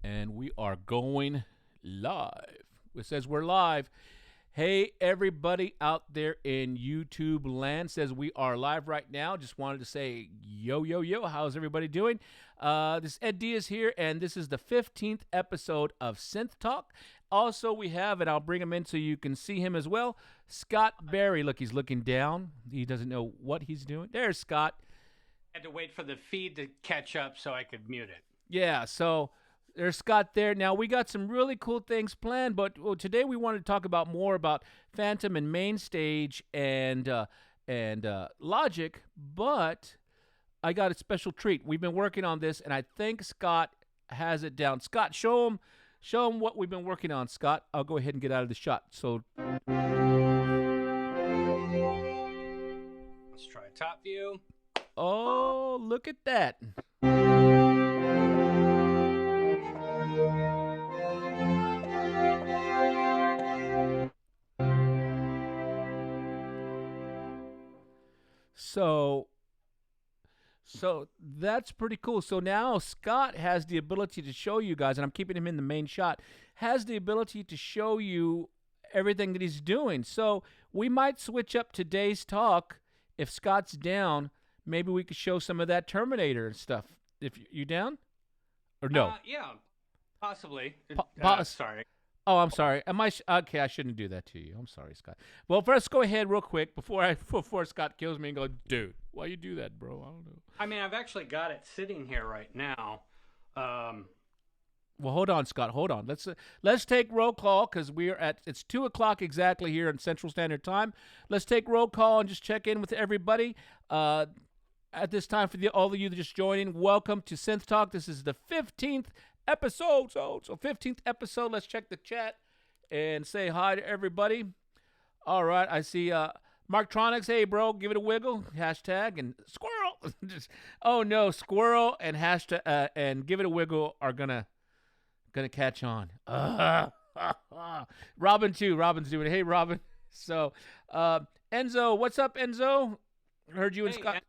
And we are going live. It says we're live. Hey, everybody out there in YouTube land, says we are live right now. Just wanted to say, yo, yo, yo, how's everybody doing? This is Ed Diaz here, and this is the 15th episode of Synth Talk. Also, we have, and I'll bring him in so you can see him as well, Scott Berry. Look, he's looking down. He doesn't know what he's doing. There's Scott. I had to wait for the feed to catch up so I could mute it. Yeah, so there's Scott there. Now, we got some really cool things planned, but today we want to talk about more about Fantom and MainStage and Logic, but I got a special treat. We've been working on this, and I think Scott has it down. Scott, show him what we've been working on, Scott. I'll go ahead and get out of the shot. So let's try top view. Oh, look at that. So that's pretty cool. So now Scott has the ability to show you guys, and I'm keeping him in the main shot, has the ability to show you everything that he's doing. So we might switch up today's talk. If Scott's down, maybe we could show some of that Terminator and stuff. If you down? Or no? Yeah, possibly. Sorry. Oh, I'm sorry. Okay, I shouldn't do that to you. I'm sorry, Scott. Well, first, go ahead real quick before Scott kills me and go, dude, why you do that, bro? I don't know. I mean, I've actually got it sitting here right now. Well, hold on, Scott. Hold on. Let's take roll call because it's 2:00 exactly here in Central Standard Time. Let's take roll call and just check in with everybody. At this time, for all of you that just joining, welcome to Synth Talk. This is the 15th episode. So 15th episode. Let's check the chat and say hi to everybody. All right, I see Marktronics. Hey, bro, give it a wiggle. Hashtag and squirrel. Oh no, squirrel and hashtag and give it a wiggle are gonna catch on. Robin too. Robin's doing it. Hey, Robin. So Enzo, what's up, Enzo? Heard you and Scott.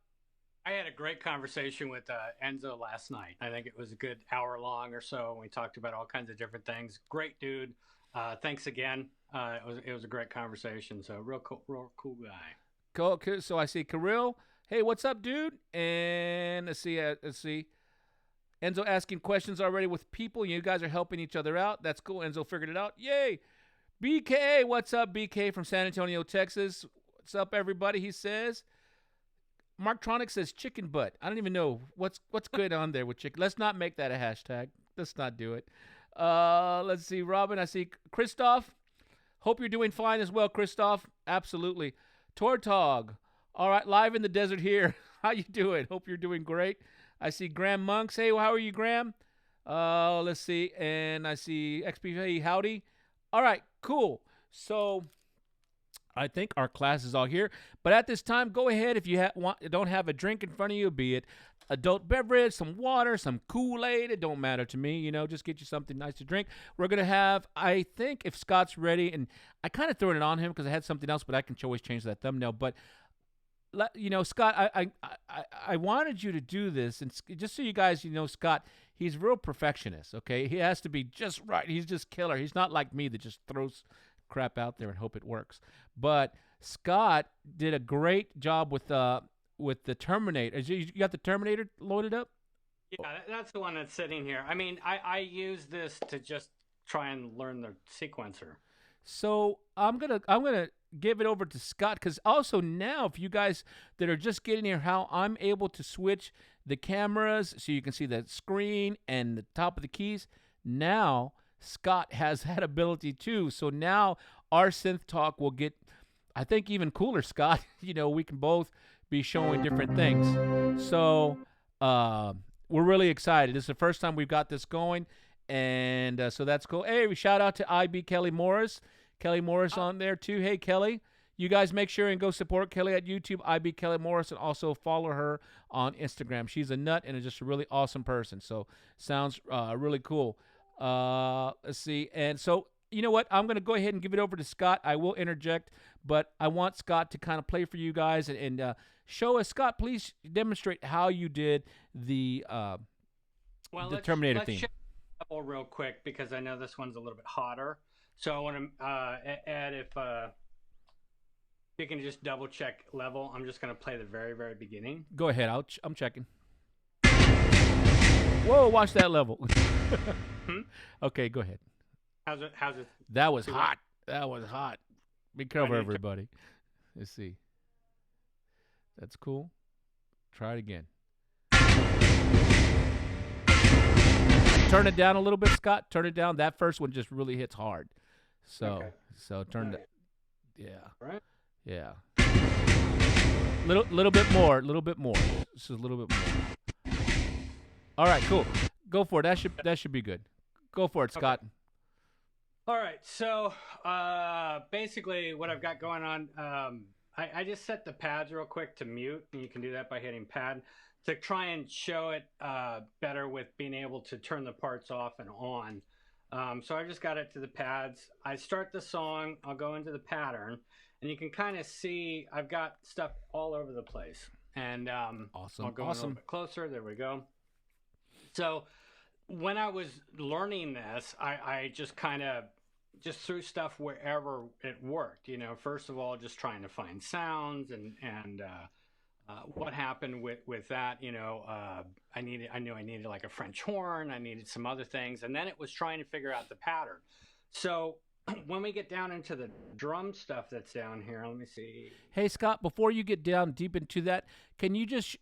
I had a great conversation with Enzo last night. I think it was a good hour long or so. And we talked about all kinds of different things. Great dude. Thanks again. It was a great conversation. So real cool guy. Cool. So I see Kirill. Hey, what's up, dude? And let's see. Enzo asking questions already with people. You guys are helping each other out. That's cool. Enzo figured it out. Yay. BK, what's up, BK from San Antonio, Texas? What's up, everybody? He says. Marktronic says chicken butt. I don't even know what's good on there with chicken. Let's not make that a hashtag. Let's not do it. Let's see, Robin. I see Christoph. Hope you're doing fine as well, Christoph. Absolutely. Tortog. All right, live in the desert here. How you doing? Hope you're doing great. I see Graham Monks. Hey, how are you, Graham? Let's see. And I see XP. Hey, howdy. All right, cool. So I think our class is all here. But at this time, go ahead if you don't have a drink in front of you, be it adult beverage, some water, some Kool-Aid. It don't matter to me. Just get you something nice to drink. We're going to have, I think, if Scott's ready, and I kind of threw it on him because I had something else, but I can always change that thumbnail. But, Scott, I wanted you to do this. And just so you guys, Scott, he's real perfectionist, okay? He has to be just right. He's just killer. He's not like me that just throws crap out there and hope it works. But Scott did a great job with the Terminator. You got the Terminator loaded up? Yeah, that's the one that's sitting here. I mean, I use this to just try and learn the sequencer. So I'm gonna give it over to Scott, because also now, if you guys that are just getting here, how I'm able to switch the cameras so you can see the screen and the top of the keys. Now Scott has that ability too. So now our Synth Talk will get, I think, even cooler, Scott. We can both be showing different things. So we're really excited. This is the first time we've got this going. And so that's cool. Hey, we shout out to IB Kelly Morris. Kelly Morris on there too. Hey, Kelly. You guys make sure and go support Kelly at YouTube, IB Kelly Morris, and also follow her on Instagram. She's a nut and just a really awesome person. So sounds really cool. Let's see. And so, you know what? I'm going to go ahead and give it over to Scott. I will interject, but I want Scott to kind of play for you guys and show us. Scott, please demonstrate how you did the Well, the Terminator let's theme. check the level real quick because I know this one's a little bit hotter. So I want to add if you can just double check level. I'm just going to play the very, very beginning. Go ahead. I'm checking. Whoa! Watch that level. Okay, go ahead. How's it? That was hot. That was hot. Be careful, everybody. Let's see. That's cool. Try it again. Turn it down a little bit, Scott. Turn it down. That first one just really hits hard. So turn it. Yeah. Right. Yeah. Little bit more. Just a little bit more. All right, cool. Go for it. That should be good. Go for it, Scott. Okay. All right. So basically, what I've got going on, I just set the pads real quick to mute, and you can do that by hitting pad to try and show it better with being able to turn the parts off and on. So I just got it to the pads. I start the song. I'll go into the pattern, and you can kind of see I've got stuff all over the place. And awesome. I'll go in a little bit closer. There we go. So when I was learning this, I just kind of just threw stuff wherever it worked. You know, first of all, just trying to find sounds and what happened with that. You know, I knew I needed like a French horn. I needed some other things, and then it was trying to figure out the pattern. So when we get down into the drum stuff that's down here, let me see. Hey, Scott, before you get down deep into that, can you just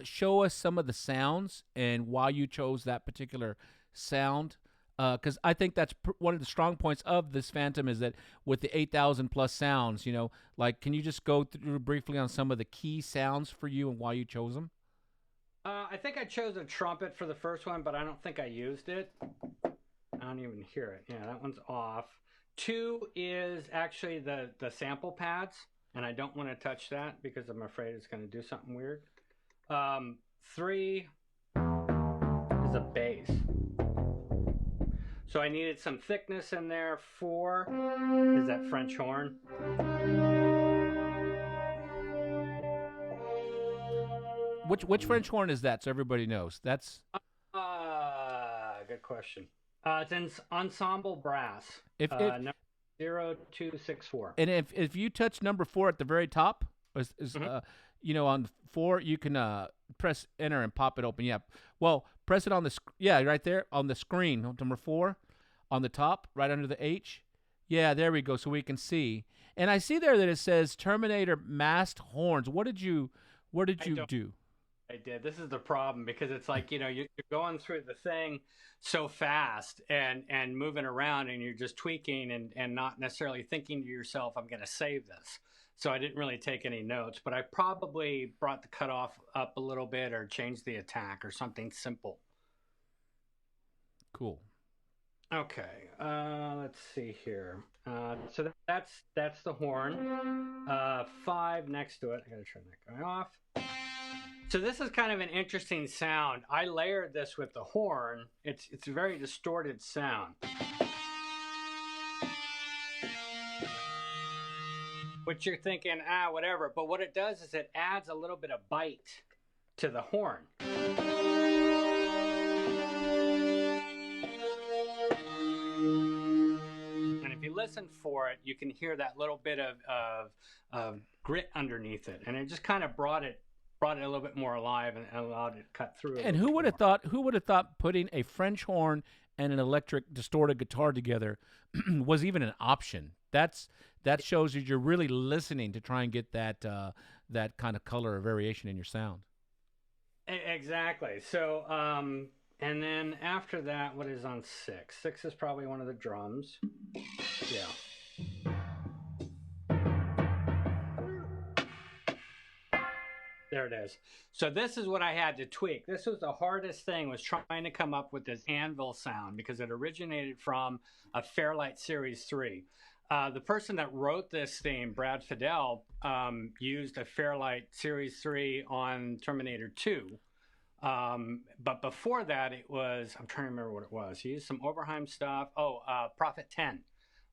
show us some of the sounds and why you chose that particular sound? Because I think that's one of the strong points of this Fantom is that with the 8,000 plus sounds, you know, like, can you just go through briefly on some of the key sounds for you and why you chose them? I think I chose a trumpet for the first one, but I don't think I used it. I don't even hear it. Yeah, that one's off. 2 is actually the sample pads, and I don't want to touch that because I'm afraid it's going to do something weird. 3 is a bass. So I needed some thickness in there. 4 is that French horn. Which French horn is that, so everybody knows? That's good question. It's in ensemble brass. Number 0264. And if you touch number 4 at the very top, you know, on 4, you can press enter and pop it open. Yeah. Well, press it on the right there on the screen. Number 4 on the top, right under the H. Yeah, there we go. So we can see. And I see there that it says Terminator masked horns. What did you do? I did. This is the problem because it's like, you know, you're going through the thing so fast and moving around, and you're just tweaking and not necessarily thinking to yourself, I'm going to save this. So I didn't really take any notes, but I probably brought the cutoff up a little bit or changed the attack or something simple. Cool. Okay. Let's see here. So that's the horn. 5 next to it. I got to turn that guy off. So this is kind of an interesting sound. I layered this with the horn. It's a very distorted sound. Which you're thinking, whatever. But what it does is it adds a little bit of bite to the horn. And if you listen for it, you can hear that little bit of grit underneath it. And it just kind of brought it a little bit more alive and allowed it to cut through. And who would have thought putting a French horn and an electric distorted guitar together was even an option? That shows you're really listening to try and get that kind of color or variation in your sound. Exactly. So, and then after that, what is on 6? 6 is probably one of the drums. Yeah. There it is. So this is what I had to tweak. This was the hardest thing, was trying to come up with this anvil sound because it originated from a Fairlight Series 3. The person that wrote this theme, Brad Fidel, used a Fairlight Series 3 on Terminator 2. But before that, it was, I'm trying to remember what it was. He used some Oberheim stuff. Prophet 10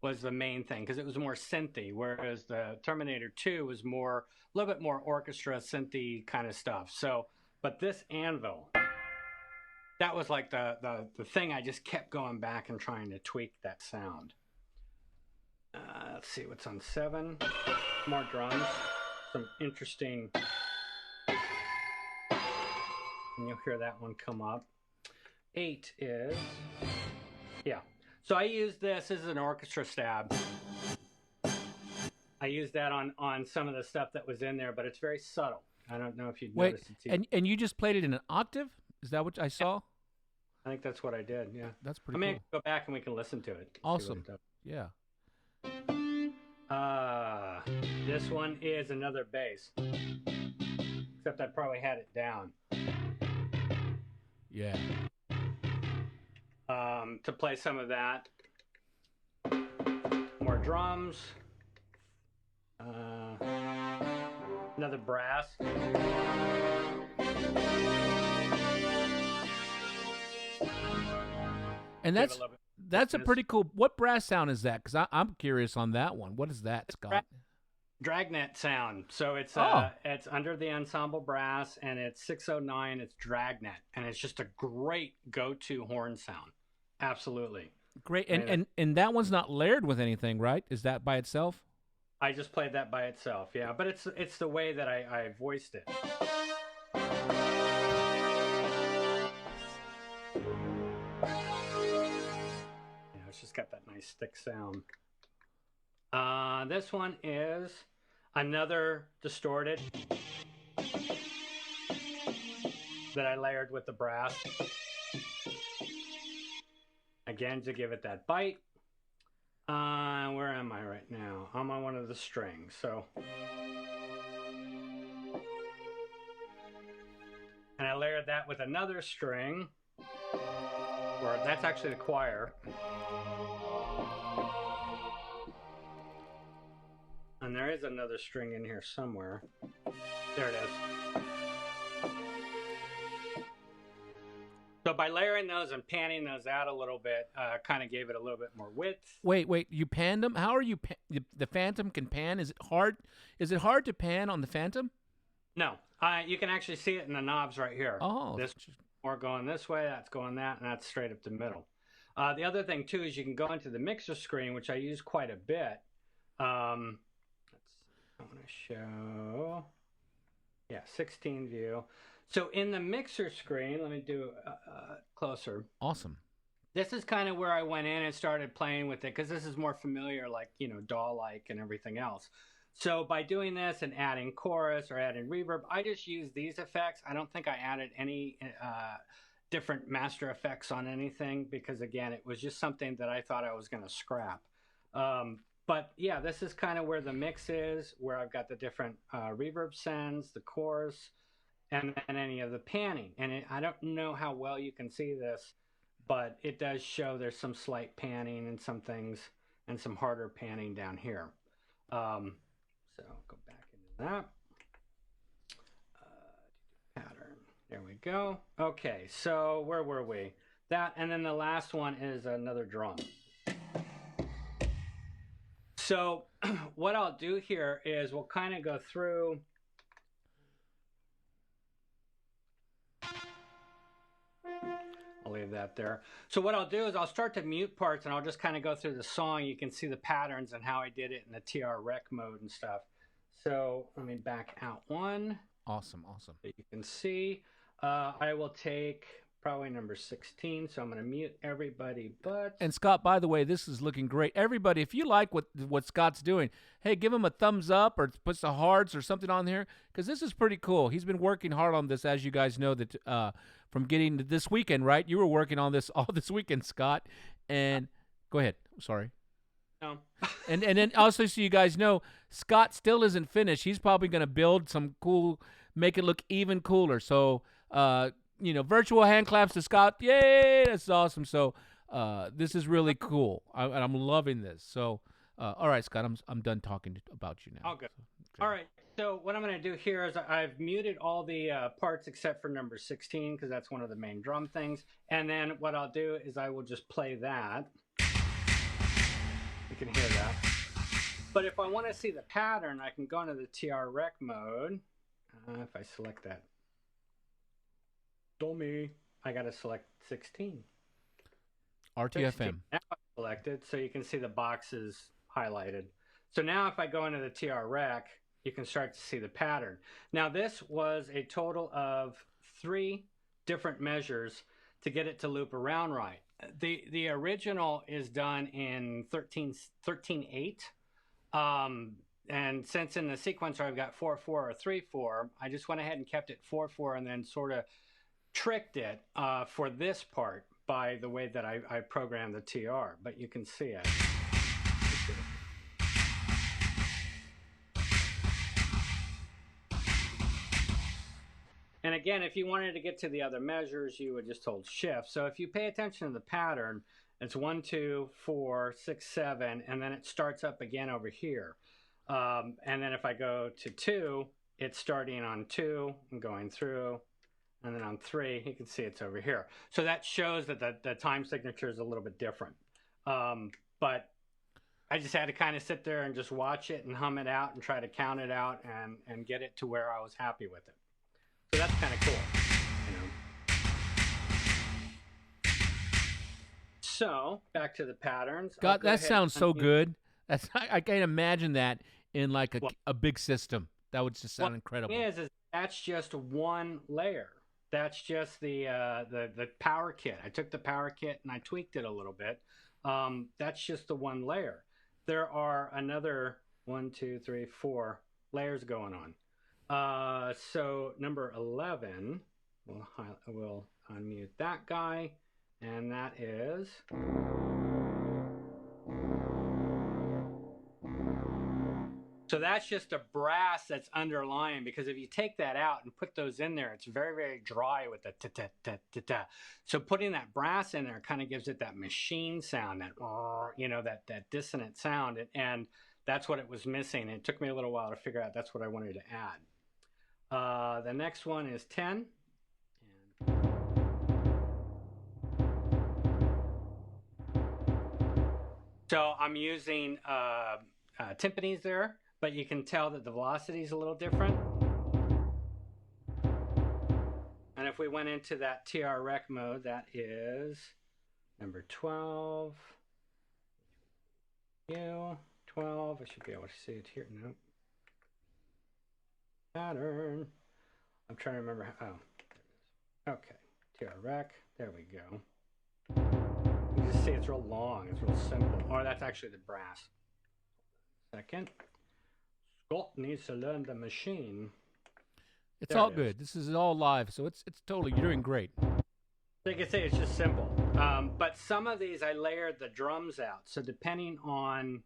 was the main thing because it was more synthy, whereas the Terminator 2 was a little bit more orchestra synthy kind of stuff. So, but this anvil, that was like the thing I just kept going back and trying to tweak that sound. Let's see what's on 7. More drums. Some interesting... And you'll hear that one come up. 8 is... Yeah. So I use this as an orchestra stab. I used that on some of the stuff that was in there, but it's very subtle. I don't know if you'd noticed it too. And you just played it in an octave? Is that what I saw? I think that's what I did, yeah. That's pretty cool. Go back and we can listen to it. Awesome. Yeah. This one is another bass. Except I probably had it down. Yeah. To play some of that. More drums. Another brass. And that's a pretty cool. What brass sound is that? Because I'm curious on that one. What is that, Scott? Dragnet sound. So it's under the ensemble brass, and it's 609. It's Dragnet, and it's just a great go-to horn sound. Absolutely great. And that one's not layered with anything, right? Is that by itself? I just played that by itself, yeah. But it's the way that I voiced it. It's just got that nice thick sound. This one is another distorted that I layered with the brass. Again, to give it that bite. Where am I right now? I'm on one of the strings, so. And I layered that with another string. Or that's actually the choir. And there is another string in here somewhere. There it is. So by layering those and panning those out a little bit, kind of gave it a little bit more width. Wait, you panned them? How are you? The Fantom can pan. Is it hard? Is it hard to pan on the Fantom? No, you can actually see it in the knobs right here. Oh, this more going this way, that's going that, and that's straight up the middle. The other thing too is you can go into the mixer screen, which I use quite a bit. I want to show. Yeah, 16 view. So in the mixer screen, let me do closer. Awesome. This is kind of where I went in and started playing with it because this is more familiar, like, DAW-like and everything else. So by doing this and adding chorus or adding reverb, I just use these effects. I don't think I added any different master effects on anything because, again, it was just something that I thought I was going to scrap. But yeah, this is kind of where the mix is, where I've got the different reverb sends, the chorus, and then any of the panning. And I don't know how well you can see this, but it does show there's some slight panning and some things and some harder panning down here. So go back into that. Pattern. There we go. Okay, so where were we? That, and then the last one is another drum. So what I'll do here is we'll kind of go through. I'll leave that there. So what I'll do is I'll start to mute parts and I'll just kind of go through the song. You can see the patterns and how I did it in the TR rec mode and stuff. So let me back out one. Awesome. So you can see. I will take probably number 16. So I'm going to mute everybody but. And Scott, by the way, this is looking great. Everybody, if you like what Scott's doing, hey, give him a thumbs up or put some hearts or something on here because this is pretty cool. He's been working hard on this, as you guys know, that from getting to this weekend, right? You were working on this all this weekend, Scott. And go ahead. Sorry. No. and then also, so you guys know, Scott still isn't finished. He's probably going to build some cool, make it look even cooler. So, virtual hand claps to Scott. Yay! That's awesome. So, this is really cool. And I'm loving this. So, all right, Scott, I'm done talking about you now. Oh, good. So, all right. So what I'm going to do here is I've muted all the parts except for number 16 because that's one of the main drum things. And then what I'll do is I will just play that. You can hear that. But if I want to see the pattern, I can go into the TR rec mode. If I select that. Dummy. I got to select 16. RTFM. Now it's selected, so you can see the boxes highlighted. So now if I go into the TR rec, you can start to see the pattern. Now this was a total of 3 different measures to get it to loop around right. The original is done in 13/8. And since in the sequencer I've got 4/4 or 3/4, I just went ahead and kept it 4/4 and then sort of tricked it for this part by the way that I programmed the TR. But you can see it. And again, if you wanted to get to the other measures, you would just hold shift. So if you pay attention to the pattern, it's 1, 2, 4, 6, 7, and then it starts up again over here. And then if I go to 2, it's starting on 2 and going through, and then on 3, you can see it's over here. So that shows that the time signature is a little bit different. But I just had to kind of sit there and just watch it and hum it out and try to count it out and get it to where I was happy with it. So that's kind of cool, you know. So back to the patterns. God, that sounds so good. That's I can't imagine that in like a big system. That would just sound incredible. Is that's just one layer. That's just the power kit. I took the power kit and I tweaked it a little bit. That's just the one layer. There are another 1, 2, 3, 4 layers going on. So number 11, we'll unmute that guy, and that is. So that's just a brass that's underlying, because if you take that out and put those in there, it's very, very dry with the ta-ta-ta-ta-ta. So putting that brass in there kind of gives it that machine sound, that, you know, that dissonant sound, and that's what it was missing. It took me a little while to figure out that's what I wanted to add. The next one is 10. So I'm using timpanis there, but you can tell that the velocity is a little different. And if we went into that TR rec mode, that is number 12. 12. I should be able to see it here. Nope. Pattern. I'm trying to remember how. Oh, okay. TR rec. There we go. You just see it's real long. It's real simple. Or that's actually the brass. Second. Scott needs to learn the machine. It's all good. This is all live, so it's totally, you're doing great. Like I say, it's just simple. But some of these I layered the drums out. So depending on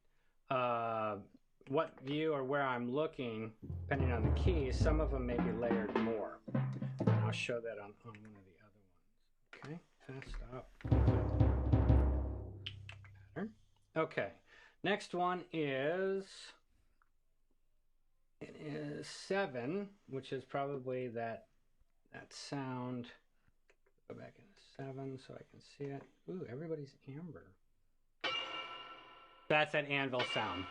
what view or where I'm looking, depending on the keys, some of them may be layered more. And I'll show that on one of the other ones. Okay, fast up. Pattern. Okay, next one is, it is 7, which is probably that sound. Go back into 7 so I can see it. Ooh, everybody's amber. That's that anvil sound.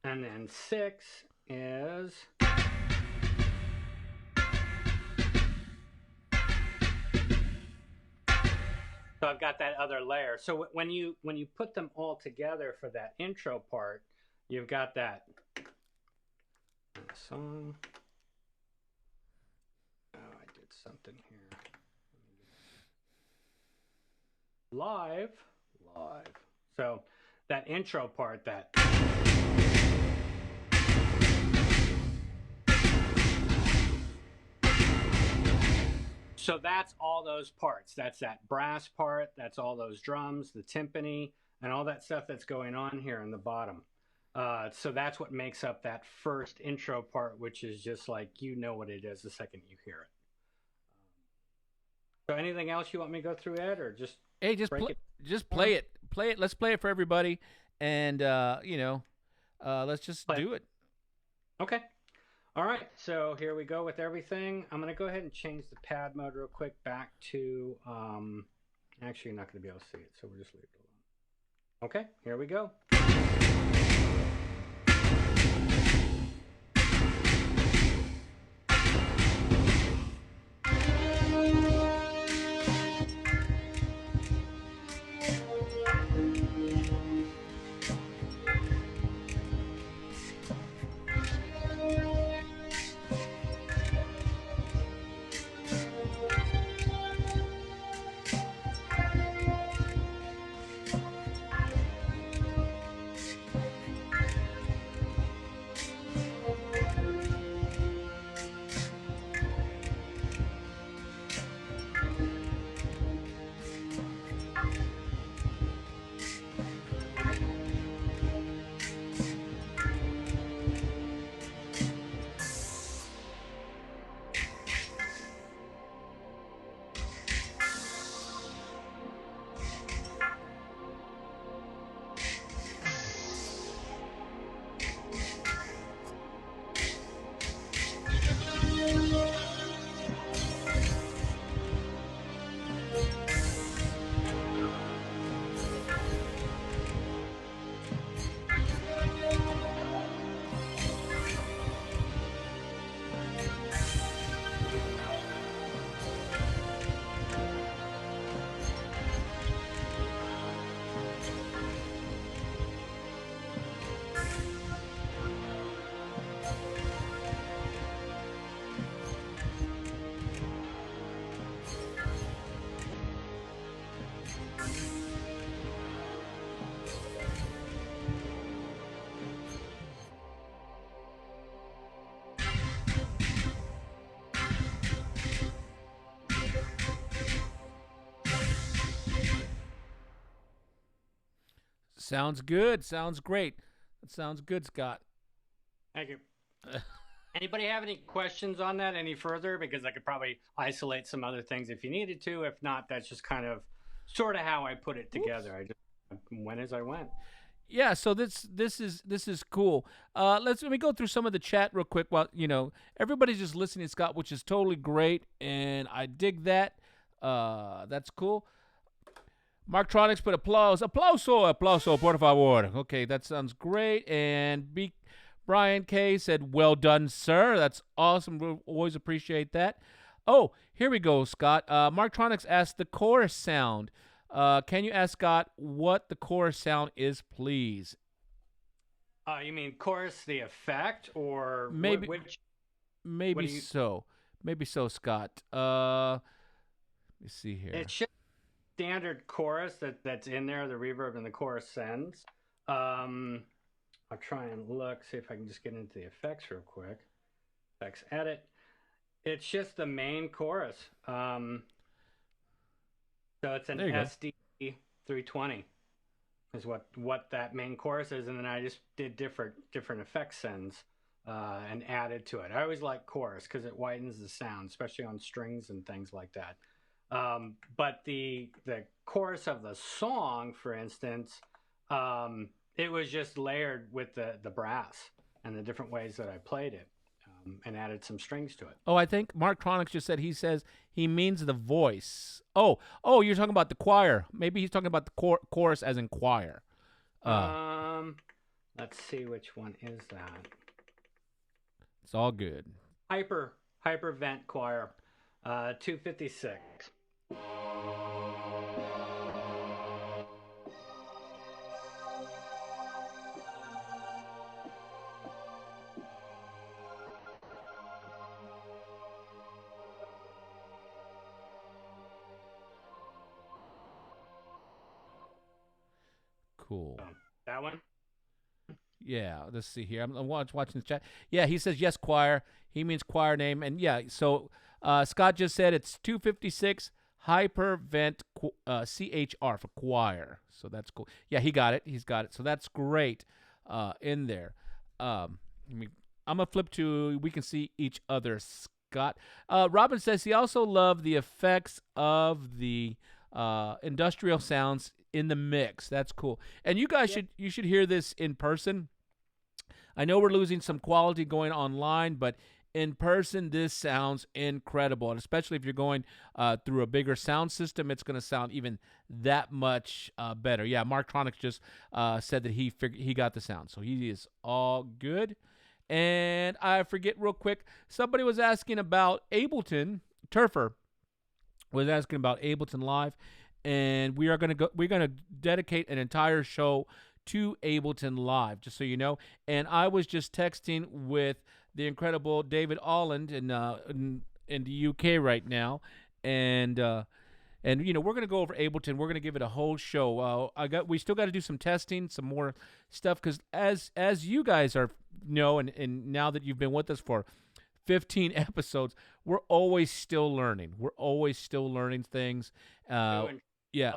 And then 6 is. So I've got that other layer. So when you put them all together for that intro part, you've got that song. Oh, I did something here. Live. So that intro part, that. So that's all those parts. That's that brass part. That's all those drums, the timpani, and all that stuff that's going on here in the bottom. So that's what makes up that first intro part, which is just like, you know what it is the second you hear it. So anything else you want me to go through, Ed, or just play it. Play it. Let's play it for everybody, and let's just do it. Okay. All right, so here we go with everything. I'm going to go ahead and change the pad mode real quick back to, actually you're not going to be able to see it, so we'll just leave it alone. Okay, here we go. Sounds good. Sounds great. That sounds good, Scott. Thank you. Anybody have any questions on that any further? Because I could probably isolate some other things if you needed to. If not, that's just kind of sort of how I put it together. I just went as I went. Yeah, so this is cool. Let me go through some of the chat real quick. While everybody's just listening to Scott, which is totally great, and I dig that. That's cool. Marktronics put aplauso, por favor. Okay, that sounds great. And Brian K said, "Well done, sir." That's awesome. We always appreciate that. Oh, here we go, Scott. Marktronics asked the chorus sound. Can you ask Scott what the chorus sound is, please? You mean chorus, the effect, or maybe? Which? Maybe so. Maybe so, Scott. Let me see here. It's just standard chorus that's in there. The reverb and the chorus sends. I'll try and see if I can just get into the effects real quick. Effects edit. It's just the main chorus. So it's an SD 320 is what that main chorus is, and then I just did different effect sends and added to it. I always like chorus because it widens the sound, especially on strings and things like that. But the chorus of the song, for instance, it was just layered with the brass and the different ways that I played it, and added some strings to it. Oh, I think Marktronics just said he means the voice. Oh, you're talking about the choir. Maybe he's talking about the chorus as in choir. Let's see, which one is that? It's all good. Hypervent choir, 256. Cool. That one? Yeah, let's see here. I'm watching the chat. Yeah, he says yes, choir. He means choir name. And yeah, so Scott just said it's 256 Hypervent CHR for choir. So that's cool. Yeah, he got it. He's got it. So that's great in there. I'm going to flip to we can see each other, Scott. Robin says he also loved the effects of the industrial sounds in the mix. That's cool. And you guys should hear this in person. I know we're losing some quality going online, but in person, this sounds incredible. And especially if you're going through a bigger sound system, it's going to sound even that much better. Yeah, Marktronics just said that he got the sound. So he is all good. And I forget real quick, somebody was asking about Ableton. Turfer was asking about Ableton Live. And we're gonna dedicate an entire show to Ableton Live, just so you know. And I was just texting with the incredible David Alland in the UK right now, and we're gonna go over Ableton. We're gonna give it a whole show. We still got to do some testing, some more stuff, because as you guys know, and now that you've been with us for 15 episodes, we're always still learning. We're always still learning things. Yeah.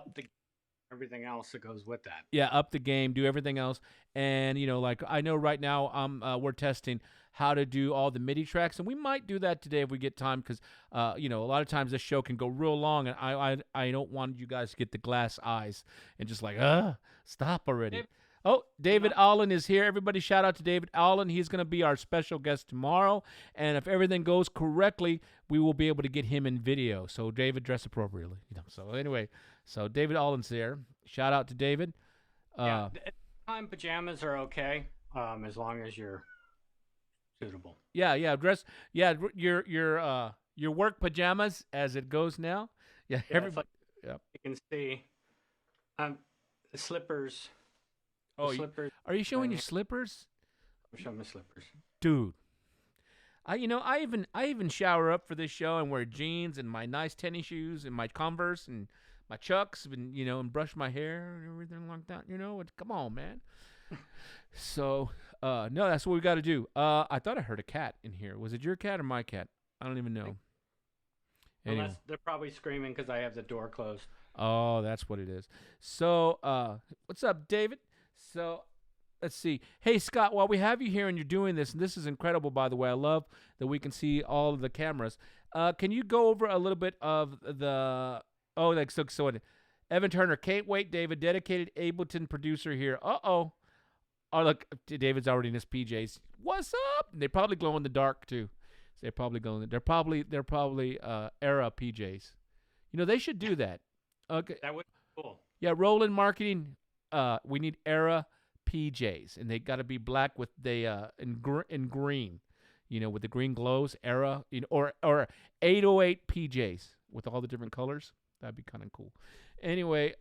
Everything else that goes with that. Yeah, up the game, do everything else. And, like I know right now we're testing how to do all the MIDI tracks, and we might do that today if we get time because, a lot of times this show can go real long, and I don't want you guys to get the glass eyes and just like, stop already. Oh, David Allen is here. Everybody shout out to David Allen. He's going to be our special guest tomorrow. And if everything goes correctly, we will be able to get him in video. So David, dress appropriately. So anyway, so David Allen's there. Shout out to David. Time pajamas are okay as long as you're suitable. Yeah, dress. Yeah, your work pajamas as it goes now. Yeah, everybody. You can see the slippers. Oh, are you showing your slippers? I'm showing my slippers, dude. I even shower up for this show and wear jeans and my nice tennis shoes and my Converse and my Chucks and brush my hair and everything like that. Come on, man. So no, that's what we got to do. I thought I heard a cat in here. Was it your cat or my cat? I don't even know. Anyway. Unless they're probably screaming because I have the door closed. Oh, that's what it is. So what's up, David? So let's see. Hey, Scott, while we have you here and you're doing this, and this is incredible, by the way. I love that we can see all of the cameras. Can you go over a little bit of the? Oh, like so. Evan Turner, can't wait. David, dedicated Ableton producer here. Oh, look, David's already in his PJs. What's up? They probably glow in the dark too. They're probably glowing. They're probably Era PJs. You know, they should do that. Okay. That would be cool. Yeah, Roland Marketing. We need Era PJs, and they got to be black with the in green. You know, with the green glows. Era, you know, or 808 PJs with all the different colors. That'd be kind of cool. Anyway,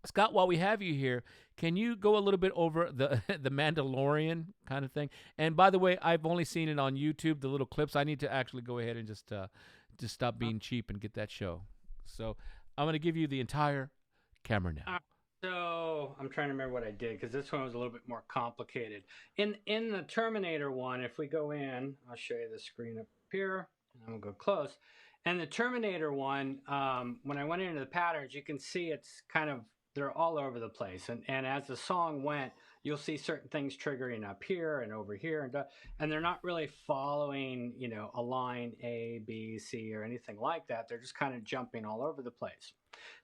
Scott, while we have you here, can you go a little bit over the the Mandalorian kind of thing? And by the way, I've only seen it on YouTube, the little clips. I need to actually go ahead and just stop being cheap and get that show. So I'm going to give you the entire camera now. So I'm trying to remember what I did because this one was a little bit more complicated. In the Terminator one, if we go in, I'll show you the screen up here, and I'm gonna go close. And the Terminator one, when I went into the patterns, you can see it's kind of, they're all over the place. And as the song went, you'll see certain things triggering up here and over here. And they're not really following, you know, a line A, B, C, or anything like that. They're just kind of jumping all over the place.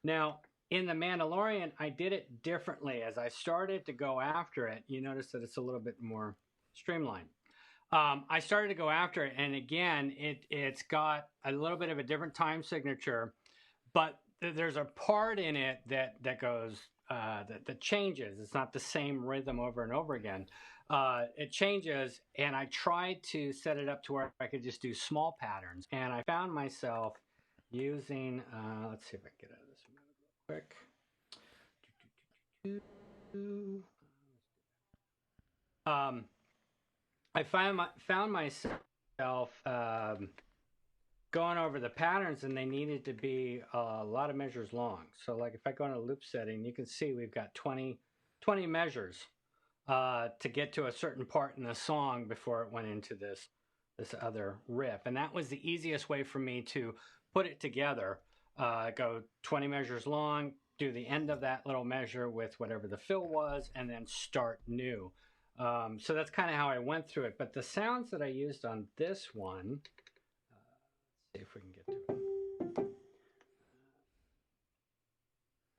Now, in the Mandalorian, I did it differently. As I started to go after it, you notice that it's a little bit more streamlined. I started to go after it, and again, it's got a little bit of a different time signature, but there's a part in it that goes that changes. It's not the same rhythm over and over again. It changes, and I tried to set it up to where I could just do small patterns, and I found myself using. Let's see if I can get out of this real quick. I found myself going over the patterns, and they needed to be a lot of measures long. So like if I go into loop setting, you can see we've got 20 measures to get to a certain part in the song before it went into this other riff. And that was the easiest way for me to put it together. Go 20 measures long, do the end of that little measure with whatever the fill was, and then start new. So that's kind of how I went through it. But the sounds that I used on this one, let's see if we can get to it.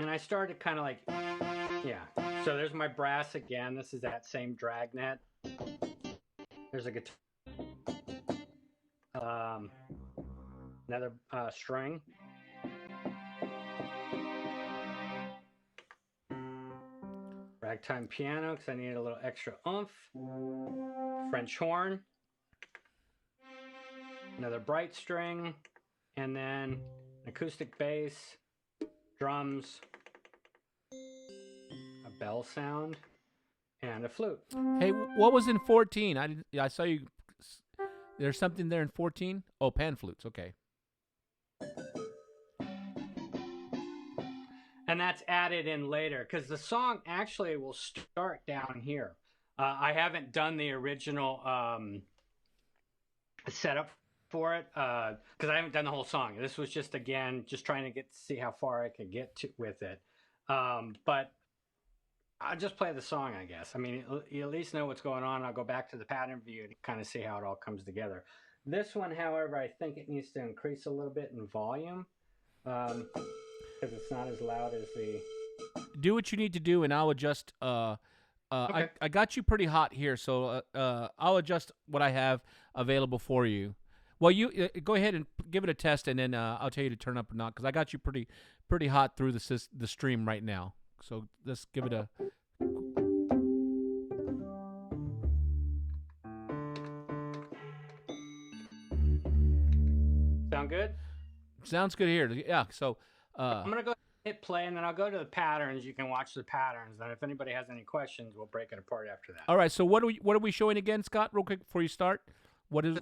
And I started kind of like, yeah. So there's my brass again. This is that same dragnet. There's a guitar. Another string. Ragtime piano because I needed a little extra oomph. French horn. Another bright string. And then an acoustic bass. Drums. A bell sound. And a flute. Hey, what was in 14? I saw you. There's something there in 14? Oh, pan flutes. Okay. And that's added in later because the song actually will start down here. I haven't done the original setup for it because I haven't done the whole song. This was just, again, just trying to see how far I could get with it. But I'll just play the song, I guess. I mean, you at least know what's going on. I'll go back to the pattern view to kind of see how it all comes together. This one, however, I think it needs to increase a little bit in volume. Because it's not as loud as the. Do what you need to do, and I'll adjust. Okay. I got you pretty hot here, so I'll adjust what I have available for you. Well, you go ahead and give it a test, and then I'll tell you to turn up or not, because I got you pretty hot through the stream right now. So let's give it a. Sound good? Sounds good here. Yeah. So. I'm gonna go hit play, and then I'll go to the patterns. You can watch the patterns, and if anybody has any questions, we'll break it apart after that. All right. So what are we showing again, Scott? Real quick before you start. What is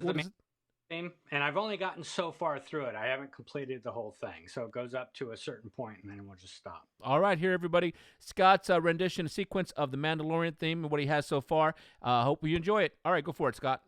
theme? And I've only gotten so far through it. I haven't completed the whole thing, so it goes up to a certain point, and then we'll just stop. All right, here everybody. Scott's rendition sequence of the Mandalorian theme and what he has so far. Hope you enjoy it. All right, go for it, Scott.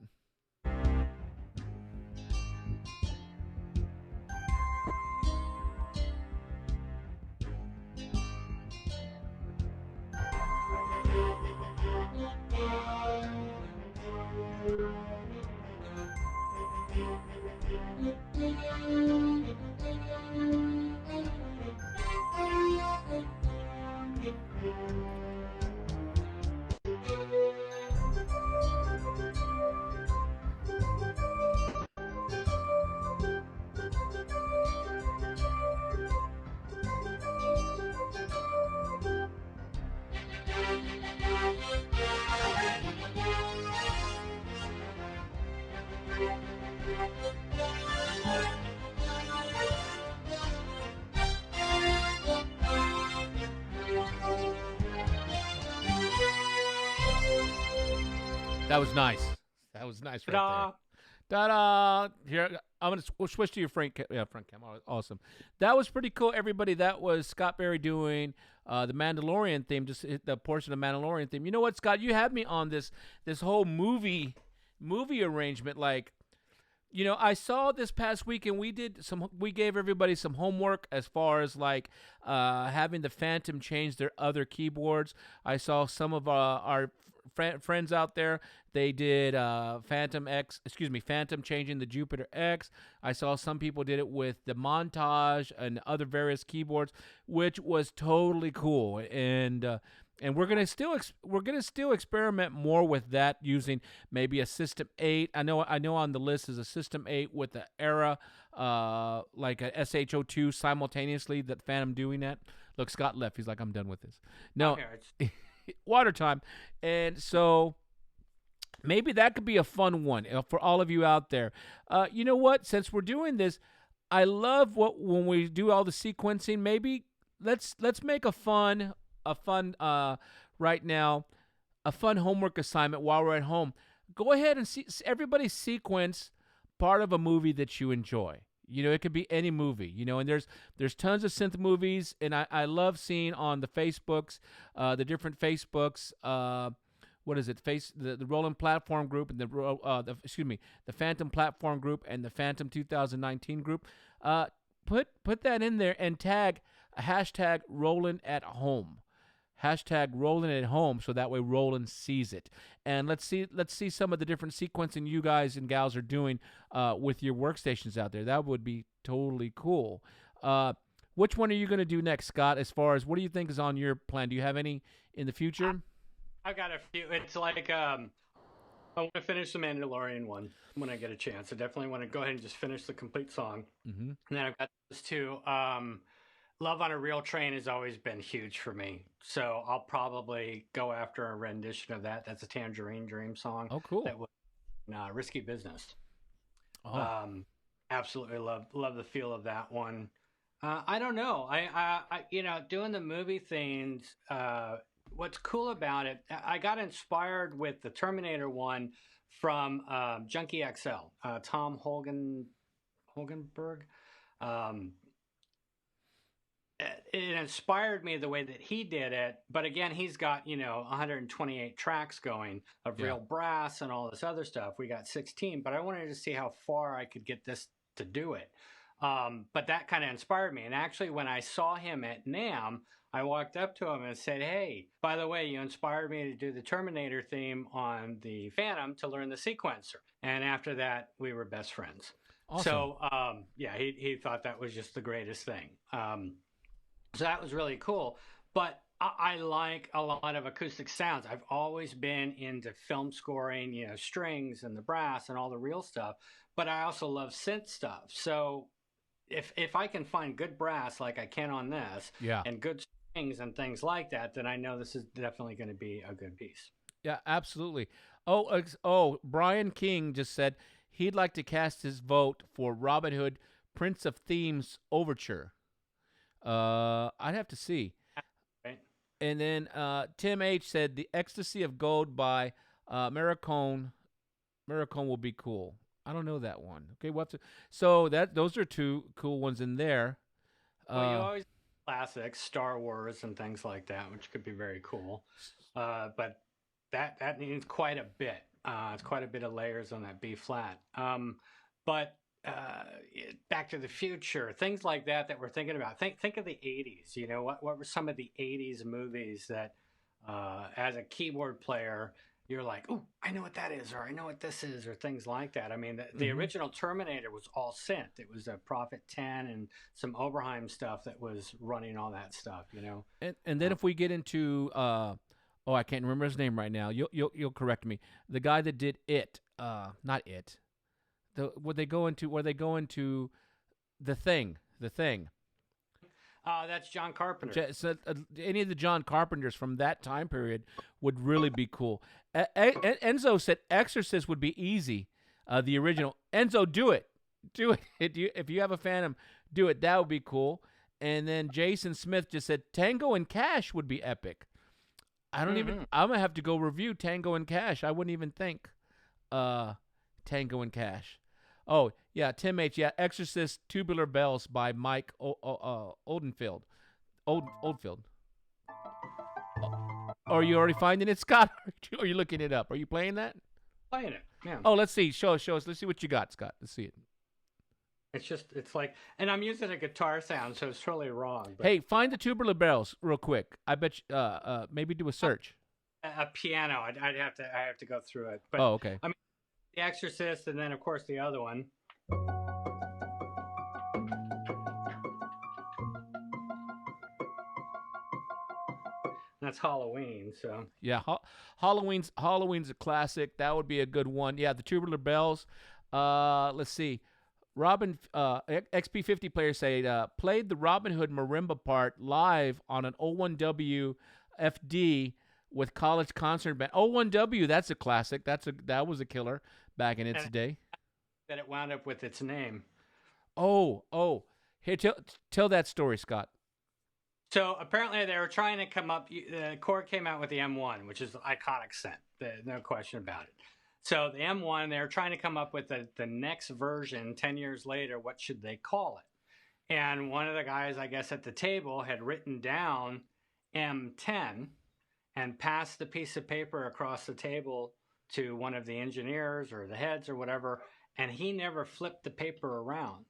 That was nice. That was nice right Ta-da. there. Ta-da! Here, we'll switch to your front cam. Awesome. That was pretty cool, everybody. That was Scott Berry doing the Mandalorian theme, just hit the portion of Mandalorian theme. You know what, Scott? You had me on this whole movie arrangement. Like, you know, I saw this past week, and we gave everybody some homework as far as like having the Phantom change their other keyboards. I saw some of our friends out there. They did Phantom changing the Jupiter X. I saw some people did it with the Montage and other various keyboards, which was totally cool. And we're gonna still experiment more with that, using maybe a System 8. I know on the list is a System 8 with the Era, like a SH02 simultaneously. That Phantom doing that. Look, Scott left. He's like, I'm done with this. No, water time. And so maybe that could be a fun one for all of you out there. You know what? Since we're doing this, I love when we do all the sequencing. Maybe let's make a fun right now, a fun homework assignment while we're at home. Go ahead and everybody sequence part of a movie that you enjoy. You know, it could be any movie, you know, and there's tons of synth movies, and I love seeing on the Facebooks, the different Facebooks, what is it? The Roland Platform Group and the Phantom Platform Group and the Phantom 2019 group. Put that in there and tag hashtag Roland at home. Hashtag Roland at home, so that way Roland sees it. And let's see some of the different sequencing you guys and gals are doing with your workstations out there. That would be totally cool. Which one are you going to do next, Scott? As far as what do you think is on your plan? Do you have any in the future? I've got a few. It's like I want to finish the Mandalorian one when I get a chance. I definitely want to go ahead and just finish the complete song. Mm-hmm. And then I've got those two. Love on a Real Train has always been huge for me. So I'll probably go after a rendition of that. That's a Tangerine Dream song. Oh, cool. That was Risky Business. Oh. Absolutely love the feel of that one. I don't know. I doing the movie themes, what's cool about it, I got inspired with the Terminator one from Junkie XL, Tom Hogenberg. It inspired me the way that he did it, but again, he's got 128 tracks going of real brass and all this other stuff. We got 16, but I wanted to see how far I could get this to do it. But that kind of inspired me. And actually, when I saw him at NAMM, I walked up to him and said, "Hey, by the way, you inspired me to do the Terminator theme on the Phantom to learn the sequencer." And after that, we were best friends. Awesome. So he thought that was just the greatest thing. So that was really cool. But I like a lot of acoustic sounds. I've always been into film scoring, strings and the brass and all the real stuff. But I also love synth stuff. So if I can find good brass like I can on this, and good strings and things like that, then I know this is definitely going to be a good piece. Yeah, absolutely. Oh, Brian King just said he'd like to cast his vote for Robin Hood Prince of Themes Overture. I'd have to see. Right. And then Tim H said the Ecstasy of Gold by Maricone will be cool. I don't know that one. Okay, so those are two cool ones in there. Well, you always classics, Star Wars and things like that, which could be very cool. But that needs quite a bit. It's quite a bit of layers on that B flat. But Back to the Future, things like that we're thinking about. Think of the 80s. What were some of the 80s movies that, as a keyboard player, you're like, "Oh, I know what that is," or "I know what this is," or things like that. I mean, the original Terminator was all synth. It was a Prophet 10 and some Oberheim stuff that was running all that stuff. And then if we get into I can't remember his name right now. You'll correct me. The guy that did It, not It. Where they go into the thing. That's John Carpenter. So, any of the John Carpenters from that time period would really be cool. Enzo said Exorcist would be easy. The original. Enzo, do it. If you have a Phantom, do it. That would be cool. And then Jason Smith just said Tango and Cash would be epic. I don't even. I'm gonna have to go review Tango and Cash. I wouldn't even think. Tango and Cash. Oh yeah, Tim H. Yeah, Exorcist Tubular Bells by Mike Oldfield. Oldfield. Are you already finding it, Scott? Or are you looking it up? Are you playing that? Playing it. Yeah. Oh, let's see. Show us. Let's see what you got, Scott. Let's see it. It's like, and I'm using a guitar sound, so it's totally wrong. But Hey, find the Tubular Bells real quick. I bet you, maybe do a search. a piano, I have to go through it. But Oh, okay. I mean, The Exorcist, and then of course the other one. That's Halloween. So Yeah, Halloween's a classic. That would be a good one. Yeah, the Tubular Bells. Let's see. Robin XP50 players say played the Robin Hood marimba part live on an 01W FD with college concert band. 01W, that's a classic. That was a killer back in its day. That it wound up with its name. Oh. Here, tell that story, Scott. So apparently they were trying to come up. The Korg came out with the M1, which is the iconic synth. No question about it. So the M1, they were trying to come up with the next version 10 years later. What should they call it? And one of the guys, I guess, at the table had written down M10 and passed the piece of paper across the table to one of the engineers or the heads or whatever. And he never flipped the paper around.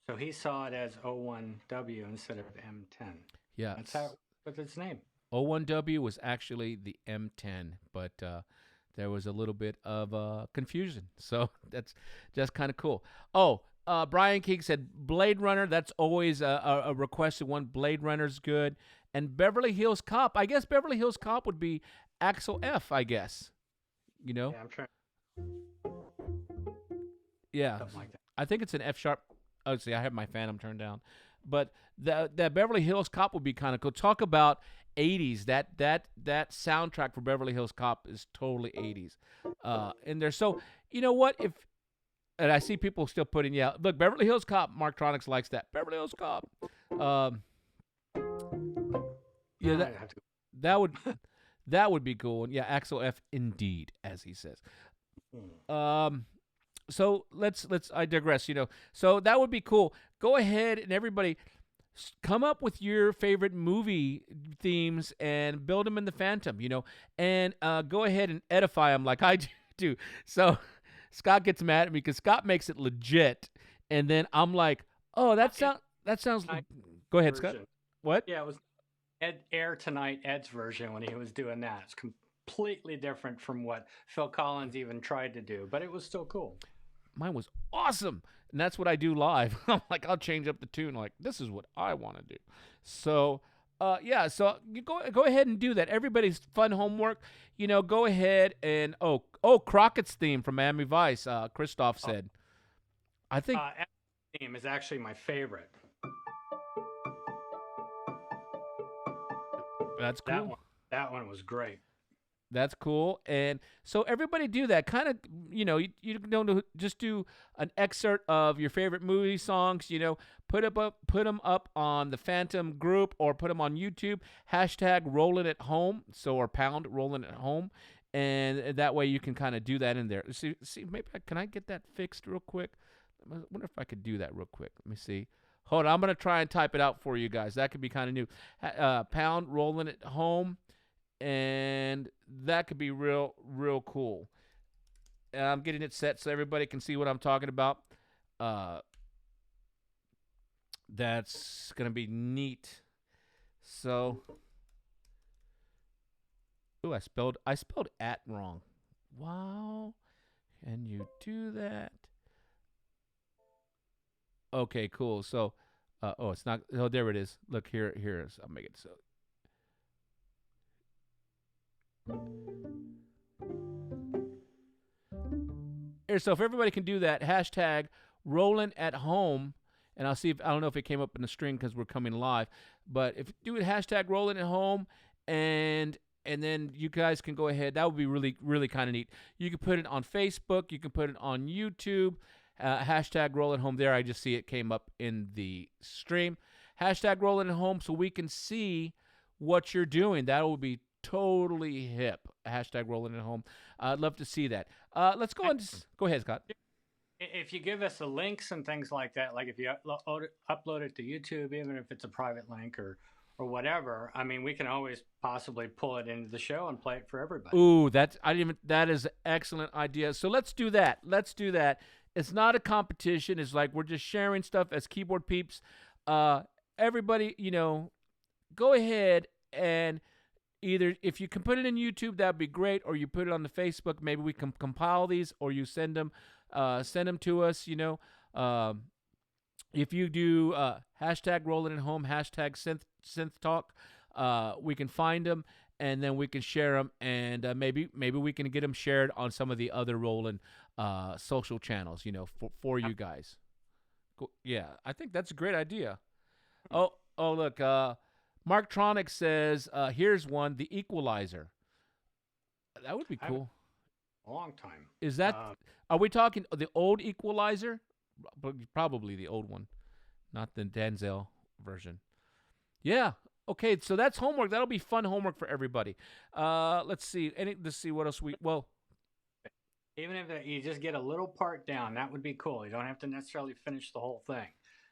So he saw it as 01W instead of M10. Yeah. That's how with its name. 01W was actually the M10, but there was a little bit of confusion. So that's just kind of cool. Oh, Brian King said Blade Runner. That's always a requested one. Blade Runner's good. And Beverly Hills Cop. I guess Beverly Hills Cop would be Axel F, I guess. You know? Yeah, I'm trying. Yeah. Something like that. I think it's an F sharp. Oh, see, I have my Phantom turned down. But that Beverly Hills Cop would be kind of cool. Talk about 80s. That soundtrack for Beverly Hills Cop is totally 80s. And there's so, you know what? And I see people still putting, yeah, look, Beverly Hills Cop, Marktronics likes that. Beverly Hills Cop. Yeah, that would be cool. And yeah, Axel F indeed, as he says. So I digress, so that would be cool. Go ahead and everybody come up with your favorite movie themes and build them in the Phantom, and go ahead and edify them like I do. So Scott gets mad at me because Scott makes it legit. And then I'm like, oh, that sounds, go ahead, Scott. What? Yeah, it was Air Tonight, Ed's version when he was doing that. It's completely different from what Phil Collins even tried to do, but it was still cool. Mine was awesome. And that's what I do live. I'm like, I'll change up the tune. Like, this is what I want to do. So, yeah, so you go ahead and do that. Everybody's fun homework. Go ahead and, Crockett's theme from Miami Vice, Christoph said. I think. Ed's theme is actually my favorite. That's cool. That one was great. That's cool. And so everybody do that. Kind of, you don't just do an excerpt of your favorite movie songs, put them up on the Phantom group or put them on YouTube. # Roland at home. Or pound Roland at home. And that way you can kind of do that in there. See, maybe can I get that fixed real quick? I wonder if I could do that real quick. Let me see. Hold on. I'm going to try and type it out for you guys. That could be kind of new. Pound Roland at home. And that could be real cool. I'm getting it set so everybody can see what I'm talking about. That's going to be neat. So, I spelled at wrong. Wow. Can you do that? Okay, cool. So, it's not. Oh, there it is. Look, here it is. I'll make it so. So if everybody can do that, # Roland at home, and I'll see if I don't know if it came up in the string because we're coming live, but if you do it, # Roland at home, and then you guys can go ahead. That would be really, really kind of neat. You can put it on Facebook. You can put it on YouTube. # Roland home. There, I just see it came up in the stream. # Roland at home, so we can see what you're doing. That will be totally hip. Hashtag rolling it home. I'd love to see that. Let's go on. Go ahead, Scott. If you give us the links and things like that, like if you upload it to YouTube, even if it's a private link or whatever, I mean, we can always possibly pull it into the show and play it for everybody. Ooh, that is an excellent idea. So let's do that. It's not a competition. It's like we're just sharing stuff as keyboard peeps. Everybody, go ahead and either if you can put it in YouTube, that'd be great, or you put it on the Facebook. Maybe we can compile these, or you send them to us. If you do hashtag rolling at home, hashtag synth talk, we can find them and then we can share them, and maybe we can get them shared on some of the other Roland social channels, for you guys. Yeah, I think that's a great idea. Oh, look, Mark Tronic says, here's one, the equalizer. That would be cool. A long time. Is that, are we talking the old equalizer? Probably the old one, not the Denzel version. Yeah. Okay, so that's homework. That'll be fun homework for everybody. Let's see. Let's see what else even if you just get a little part down, that would be cool. You don't have to necessarily finish the whole thing,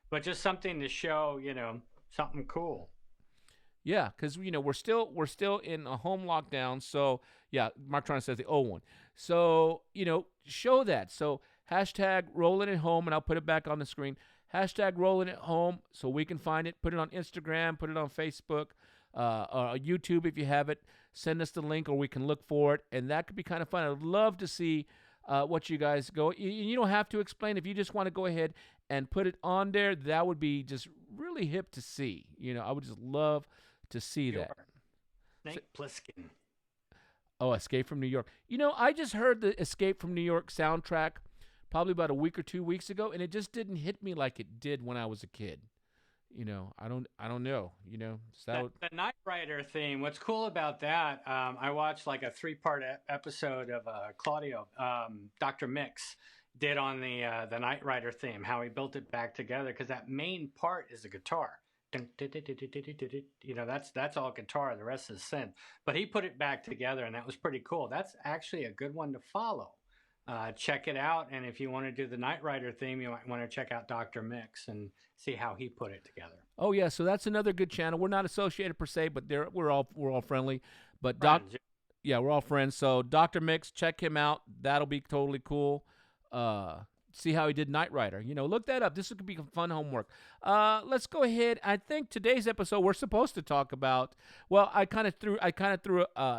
but just something to show, something cool. Yeah, because we're still in a home lockdown. So yeah, Mark Tron says the old one. So show that. So hashtag rolling at home, and I'll put it back on the screen. Hashtag rolling at home, so we can find it. Put it on Instagram. Put it on Facebook, or YouTube if you have it. Send us the link, or we can look for it, and that could be kind of fun. I'd love to see what you guys go. You don't have to explain. If you just want to go ahead and put it on there, that would be just really hip to see. I would just love to see that. Snake Plissken. Oh, Escape from New York. I just heard the Escape from New York soundtrack probably about a week or 2 weeks ago, and it just didn't hit me like it did when I was a kid. I don't know. So the Knight Rider theme. What's cool about that? I watched like a 3-part episode of Claudio, Dr. Mix did on the Knight Rider theme. How he built it back together, because that main part is a guitar. That's all guitar. The rest is synth. But he put it back together, and that was pretty cool. That's actually a good one to follow. Check it out, and if you want to do the Knight Rider theme, you might want to check out Dr. Mix and see how he put it together. Oh yeah, so that's another good channel. We're not associated per se, but we're all friendly. But we're all friends. So Dr. Mix, check him out. That'll be totally cool. See how he did Knight Rider. Look that up. This could be fun homework. Let's go ahead. I think today's episode we're supposed to talk about. Well, I kind of threw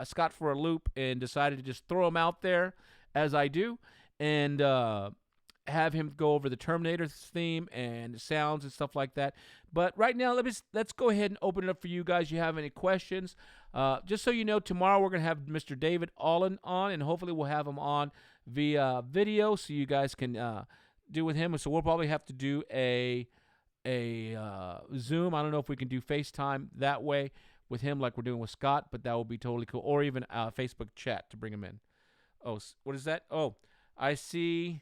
Scott for a loop and decided to just throw him out there, as I do, and have him go over the Terminator theme and sounds and stuff like that. But right now, let's go ahead and open it up for you guys. You have any questions? Just so you know, tomorrow we're going to have Mr. David Allen on, and hopefully we'll have him on via video so you guys can do with him. So we'll probably have to do a Zoom. I don't know if we can do FaceTime that way with him like we're doing with Scott, but that will be totally cool. Or even Facebook chat to bring him in. Oh, what is that? Oh, I see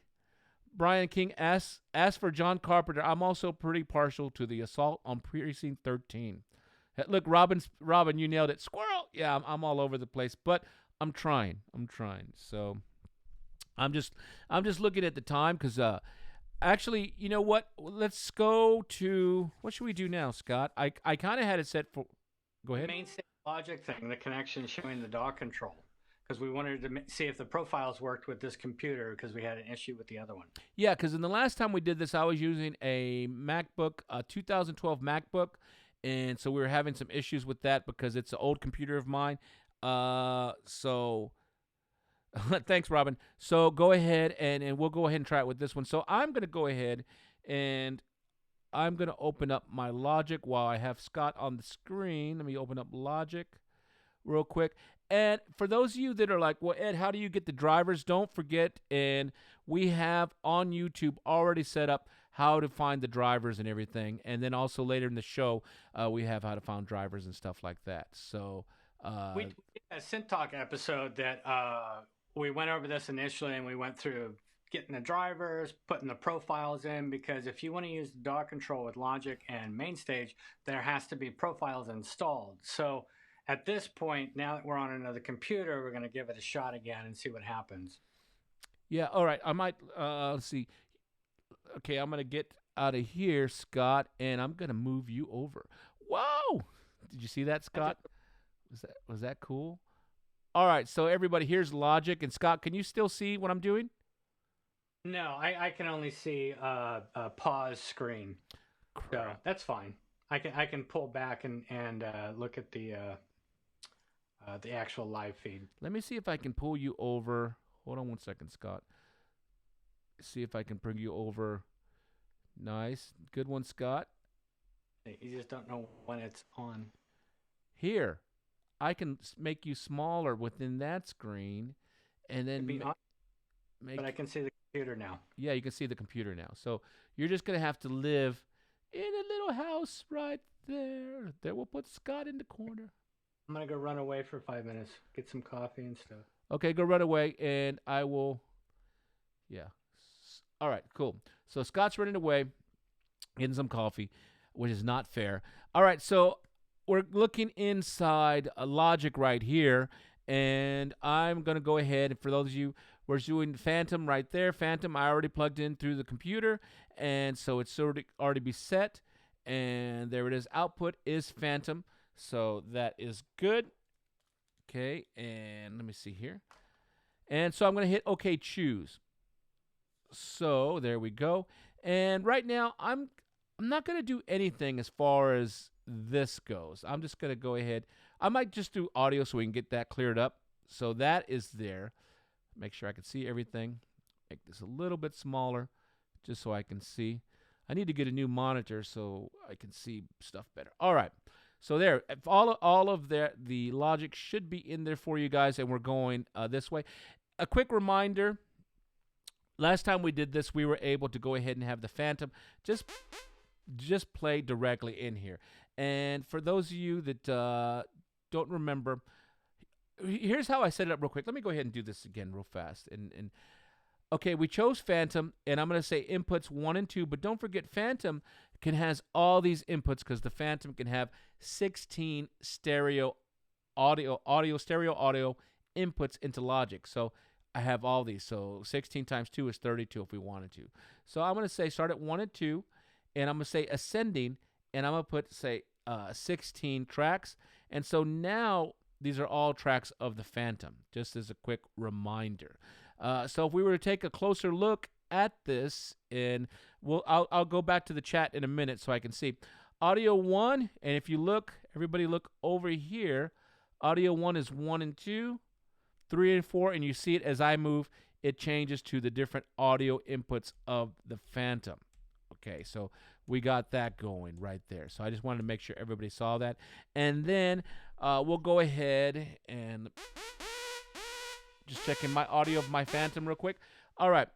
Brian King asks for John Carpenter. I'm also pretty partial to the Assault on Precinct 13. Look, Robin, you nailed it. Squirrel. Yeah, I'm all over the place, but I'm trying. So I'm just looking at the time because actually, you know what? Let's go to what should we do now, Scott? I kind of had it set for. Go ahead. The MainStage Logic thing, the connection showing the DAW control. Because we wanted to see if the profiles worked with this computer because we had an issue with the other one. Yeah, because in the last time we did this, I was using a MacBook, a 2012 MacBook, and so we were having some issues with that because it's an old computer of mine. So thanks, Robin. So go ahead and we'll go ahead and try it with this one. So I'm going to go ahead and I'm going to open up my Logic while I have Scott on the screen. Let me open up Logic real quick. And for those of you that are like, well, Ed, how do you get the drivers? Don't forget, and we have on YouTube already set up how to find the drivers and everything. And then also later in the show, we have how to find drivers and stuff like that. So we did a Synth Talk episode that we went over this initially, and we went through getting the drivers, putting the profiles in, because if you want to use the DAW control with Logic and MainStage, there has to be profiles installed. So at this point, now that we're on another computer, we're going to give it a shot again and see what happens. Yeah, all right. I might, let's see. Okay, I'm going to get out of here, Scott, and I'm going to move you over. Whoa! Did you see that, Scott? Was that cool? All right, so everybody, here's Logic. And Scott, can you still see what I'm doing? No, I can only see a pause screen. So that's fine. I can pull back and look at the actual live feed. Let me see if I can pull you over. Hold on one second, Scott. See if I can bring you over. Nice. Good one, Scott. You just don't know when it's on. Here, I can make you smaller within that screen, and then but I can see the computer now. Yeah, you can see the computer now. So you're just going to have to live in a little house right there. There, we'll put Scott in the corner. I'm going to go run away for 5 minutes, get some coffee and stuff. Okay, go run away, and I will, yeah. All right, cool. So Scott's running away, getting some coffee, which is not fair. All right, so we're looking inside Logic right here, and I'm going to go ahead, for those of you, we're doing Fantom right there. Fantom, I already plugged in through the computer, and so it's already be set, and there it is. Output is Fantom, so that is good. Okay, and let me see here. And so I'm going to hit OK Choose. So there we go. And right now, I'm not going to do anything as far as this goes. I'm just going to go ahead. I might just do audio so we can get that cleared up. So that is there. Make sure I can see everything. Make this a little bit smaller just so I can see. I need to get a new monitor so I can see stuff better. All right. So there, all of the logic should be in there for you guys, and we're going this way. A quick reminder, last time we did this, we were able to go ahead and have the Fantom just play directly in here. And for those of you that don't remember, here's how I set it up real quick. Let me go ahead and do this again real fast. And okay, we chose Fantom, and I'm going to say inputs 1 and 2, but don't forget Fantom has all these inputs because the Fantom can have 16 stereo audio inputs into Logic. So I have all these. So 16 times 2 is 32 if we wanted to. So I'm going to say start at 1 and 2, and I'm going to say ascending, and I'm going to put, say, 16 tracks. And so now these are all tracks of the Fantom, just as a quick reminder. So if we were to take a closer look at this, and I'll go back to the chat in a minute so I can see. Audio 1, and if you look, everybody look over here. Audio 1 is 1 and 2, 3 and 4, and you see it as I move, it changes to the different audio inputs of the Fantom. Okay, so we got that going right there. So I just wanted to make sure everybody saw that. And then we'll go ahead and just checking my audio of my Fantom real quick. All right.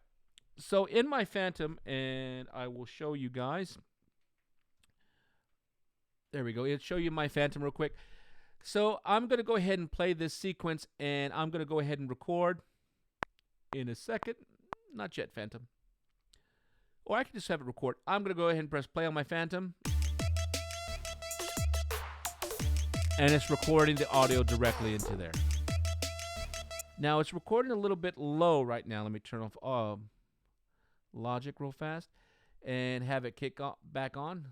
So in my Fantom, and I will show you guys. There we go. It'll show you my Fantom real quick. So I'm going to go ahead and play this sequence, and I'm going to go ahead and record in a second. Not yet, Fantom. Or I can just have it record. I'm going to go ahead and press play on my Fantom. And it's recording the audio directly into there. Now, it's recording a little bit low right now. Let me turn off Logic real fast and have it kick back on.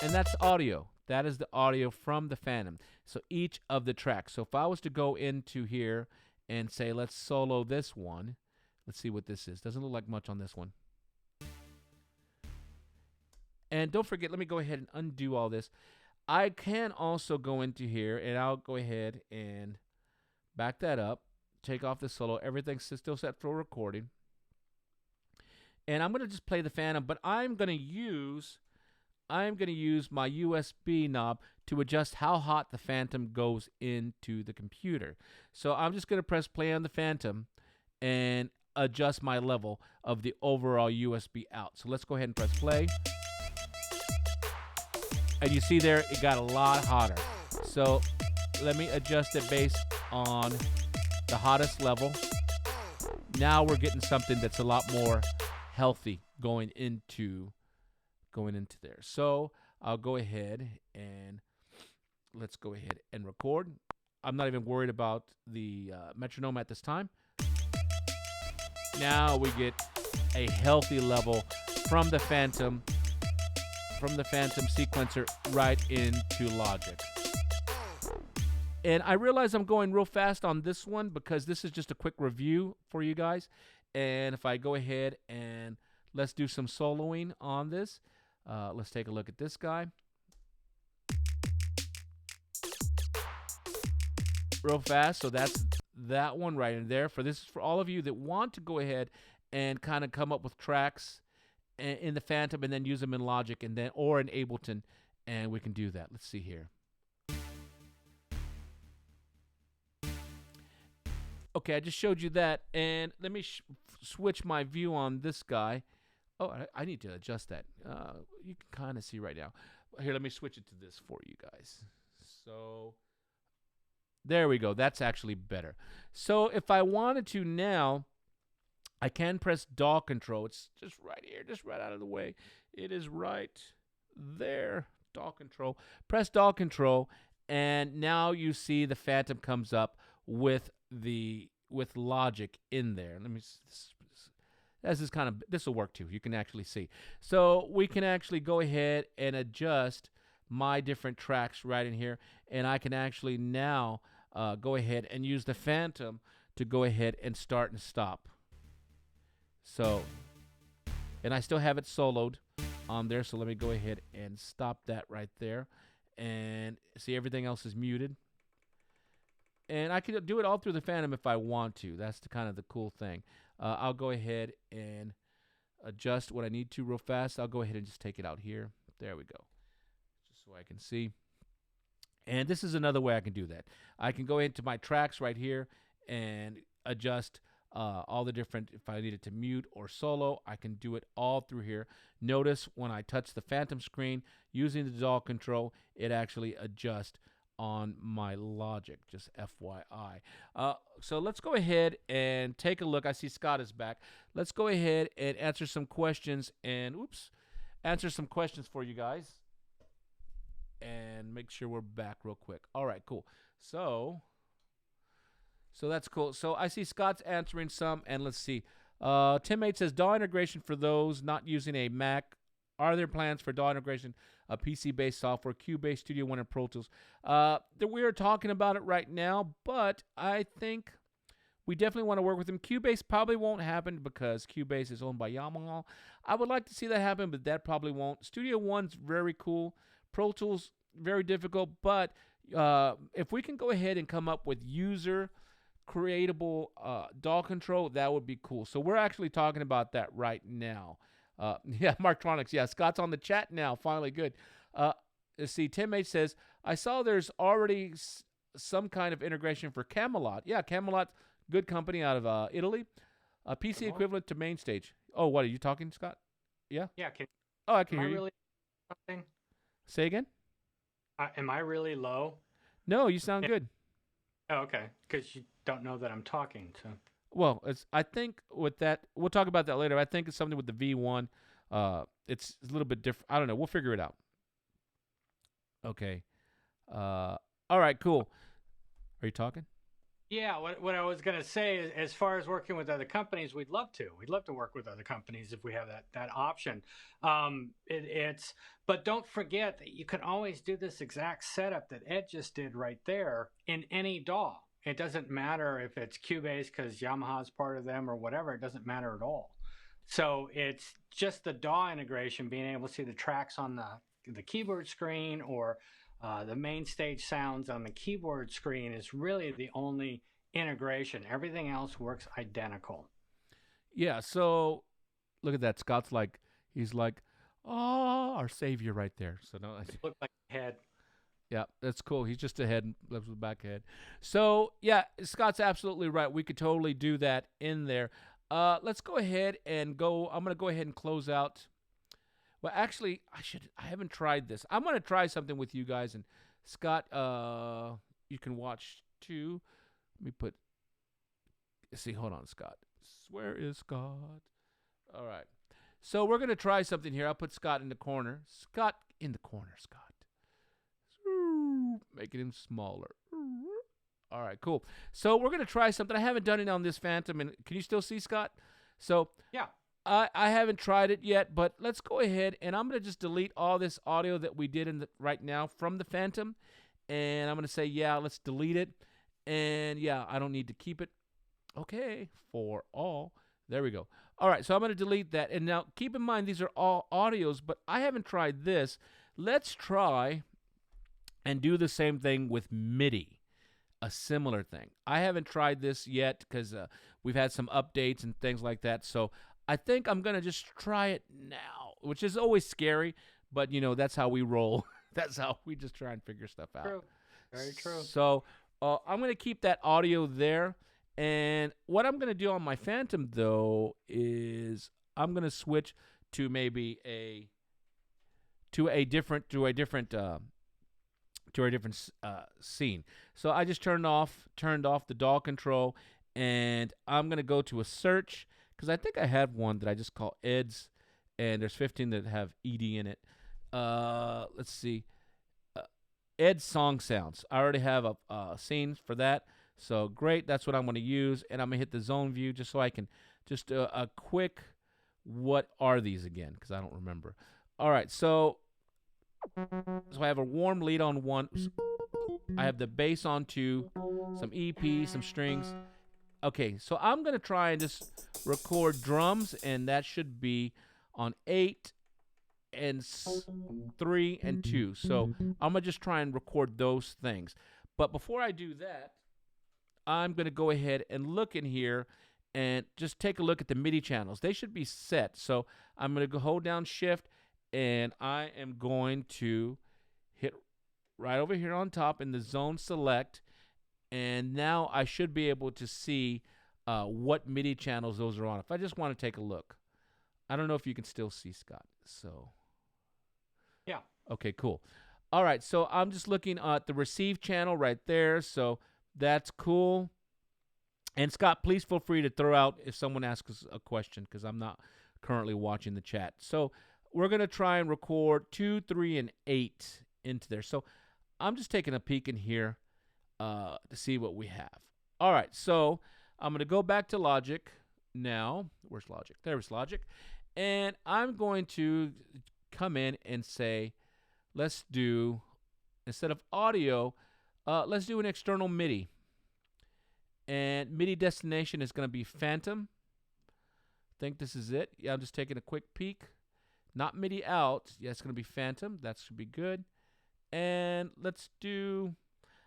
And that's audio. That is the audio from the Fantom. So each of the tracks. So if I was to go into here and say, let's solo this one. Let's see what this is. Doesn't look like much on this one. And don't forget, let me go ahead and undo all this. I can also go into here, and I'll go ahead and back that up, take off the solo. Everything's still set for recording. And I'm going to just play the Fantom, but I'm going to use my USB knob to adjust how hot the Fantom goes into the computer. So I'm just going to press play on the Fantom and adjust my level of the overall USB out. So let's go ahead and press play. And you see there, it got a lot hotter. So let me adjust it based on the hottest level. Now we're getting something that's a lot more healthy going into there. So I'll go ahead and let's go ahead and record. I'm not even worried about the metronome at this time. Now we get a healthy level from the Fantom sequencer right into Logic. And I realize I'm going real fast on this one because this is just a quick review for you guys. And if I go ahead and let's do some soloing on this, let's take a look at this guy. Real fast. So that's that one right in there. This is for all of you that want to go ahead and kind of come up with tracks in the Fantom and then use them in Logic and then or in Ableton, and we can do that. Let's see here. Okay, I just showed you that, and let me switch my view on this guy. Oh, I need to adjust that. You can kind of see right now. Here, let me switch it to this for you guys. So there we go. That's actually better. So if I wanted to now, I can press DAW control. It's just right here, just right out of the way. It is right there. DAW control. Press DAW control, and now you see the Fantom comes up with Logic in there. Let me. This will work too. You can actually see. So we can actually go ahead and adjust my different tracks right in here, and I can actually now go ahead and use the Fantom to go ahead and start and stop. So, and I still have it soloed on there. So let me go ahead and stop that right there, and see everything else is muted. And I can do it all through the Fantom if I want to. That's kind of the cool thing. I'll go ahead and adjust what I need to real fast. I'll go ahead and just take it out here. There we go. Just so I can see. And this is another way I can do that. I can go into my tracks right here and adjust all the different, if I needed to mute or solo, I can do it all through here. Notice when I touch the Fantom screen using the DAW control, it actually adjusts on my Logic, just FYI. So let's go ahead and take a look. I see Scott is back. Let's go ahead and answer some questions answer some questions for you guys and make sure we're back real quick. All right, cool. So that's cool. So I see Scott's answering some, and let's see. Tim8 says DAW integration for those not using a Mac. Are there plans for DAW integration of PC-based software, Cubase, Studio One, and Pro Tools? We are talking about it right now, but I think we definitely want to work with them. Cubase probably won't happen because Cubase is owned by Yamaha. I would like to see that happen, but that probably won't. Studio One's very cool. Pro Tools, very difficult, but if we can go ahead and come up with user creatable DAW control, that would be cool. So we're actually talking about that right now. Yeah, Marktronics. Yeah, Scott's on the chat now. Finally, good. Let's see. Tim H says, I saw there's already some kind of integration for Camelot. Yeah, Camelot, good company out of Italy. PC equivalent to MainStage. Oh, what are you talking, Scott? Yeah. Yeah. I can hear you. Really something? Say again. Am I really low? No, you sound good. Oh, okay. Because you don't know that I'm talking. So. Well, I think with that, we'll talk about that later. I think it's something with the V1. It's a little bit different. I don't know. We'll figure it out. Okay. All right, cool. Are you talking? Yeah, what I was going to say is, as far as working with other companies, we'd love to. We'd love to work with other companies if we have that option. But don't forget that you can always do this exact setup that Ed just did right there in any DAW. It doesn't matter if it's Cubase because Yamaha's part of them or whatever. It doesn't matter at all. So it's just the DAW integration, being able to see the tracks on the keyboard screen or the MainStage sounds on the keyboard screen is really the only integration. Everything else works identical. Yeah, so look at that. Scott's like, he's like, oh, our savior right there. So no, it looked like a head. Yeah, that's cool. He's just ahead, left with back head. So yeah, Scott's absolutely right. We could totally do that in there. Let's go ahead and go. I'm gonna go ahead and close out. Well, actually, I haven't tried this. I'm gonna try something with you guys, and Scott, you can watch too. Let me put. Let's see, hold on, Scott. Where is Scott? All right. So we're gonna try something here. I'll put Scott in the corner. Scott in the corner, Scott. Making him smaller. All right, cool. So we're going to try something. I haven't done it on this Fantom. And can you still see, Scott? So Yeah. I haven't tried it yet, but let's go ahead, and I'm going to just delete all this audio that we did right now from the Fantom, and I'm going to say, yeah, let's delete it, and yeah, I don't need to keep it. Okay, for all. There we go. All right, so I'm going to delete that, and now keep in mind these are all audios, but I haven't tried this. Let's try and do the same thing with MIDI, a similar thing. I haven't tried this yet because we've had some updates and things like that, so I think I'm going to just try it now, which is always scary, but, you know, that's how we roll. That's how we just try and figure stuff out. True. Very true. So I'm going to keep that audio there, and what I'm going to do on my Fantom, though, is I'm going to switch to maybe a different scene. So I just turned off the DAW control, and I'm going to go to a search, because I think I have one that I just call Ed's, and there's 15 that have ED in it. Let's see. Ed's Song Sounds. I already have a scene for that. So great. That's what I'm going to use. And I'm going to hit the zone view just so I can just a quick, what are these again? Because I don't remember. All right. So I have a warm lead on one. I have the bass on two, some EP, some strings. Okay, so I'm going to try and just record drums, and that should be on 8 and 3 and 2. So I'm going to just try and record those things. But before I do that, I'm going to go ahead and look in here and just take a look at the MIDI channels. They should be set. So I'm going to go hold down Shift, and I am going to hit right over here on top in the zone select. And now I should be able to see what MIDI channels those are on. If I just want to take a look. I don't know if you can still see, Scott. So, yeah. Okay, cool. All right, so I'm just looking at the receive channel right there. So that's cool. And Scott, please feel free to throw out if someone asks a question, because I'm not currently watching the chat. So we're going to try and record 2, 3, and 8 into there. So I'm just taking a peek in here to see what we have. All right, so I'm going to go back to Logic now. Where's Logic? There's Logic. And I'm going to come in and say, let's do, instead of audio, let's do an external MIDI. And MIDI destination is going to be Fantom. I think this is it. Yeah, I'm just taking a quick peek. Not MIDI out. Yeah, it's going to be Fantom. That should be good. And let's do,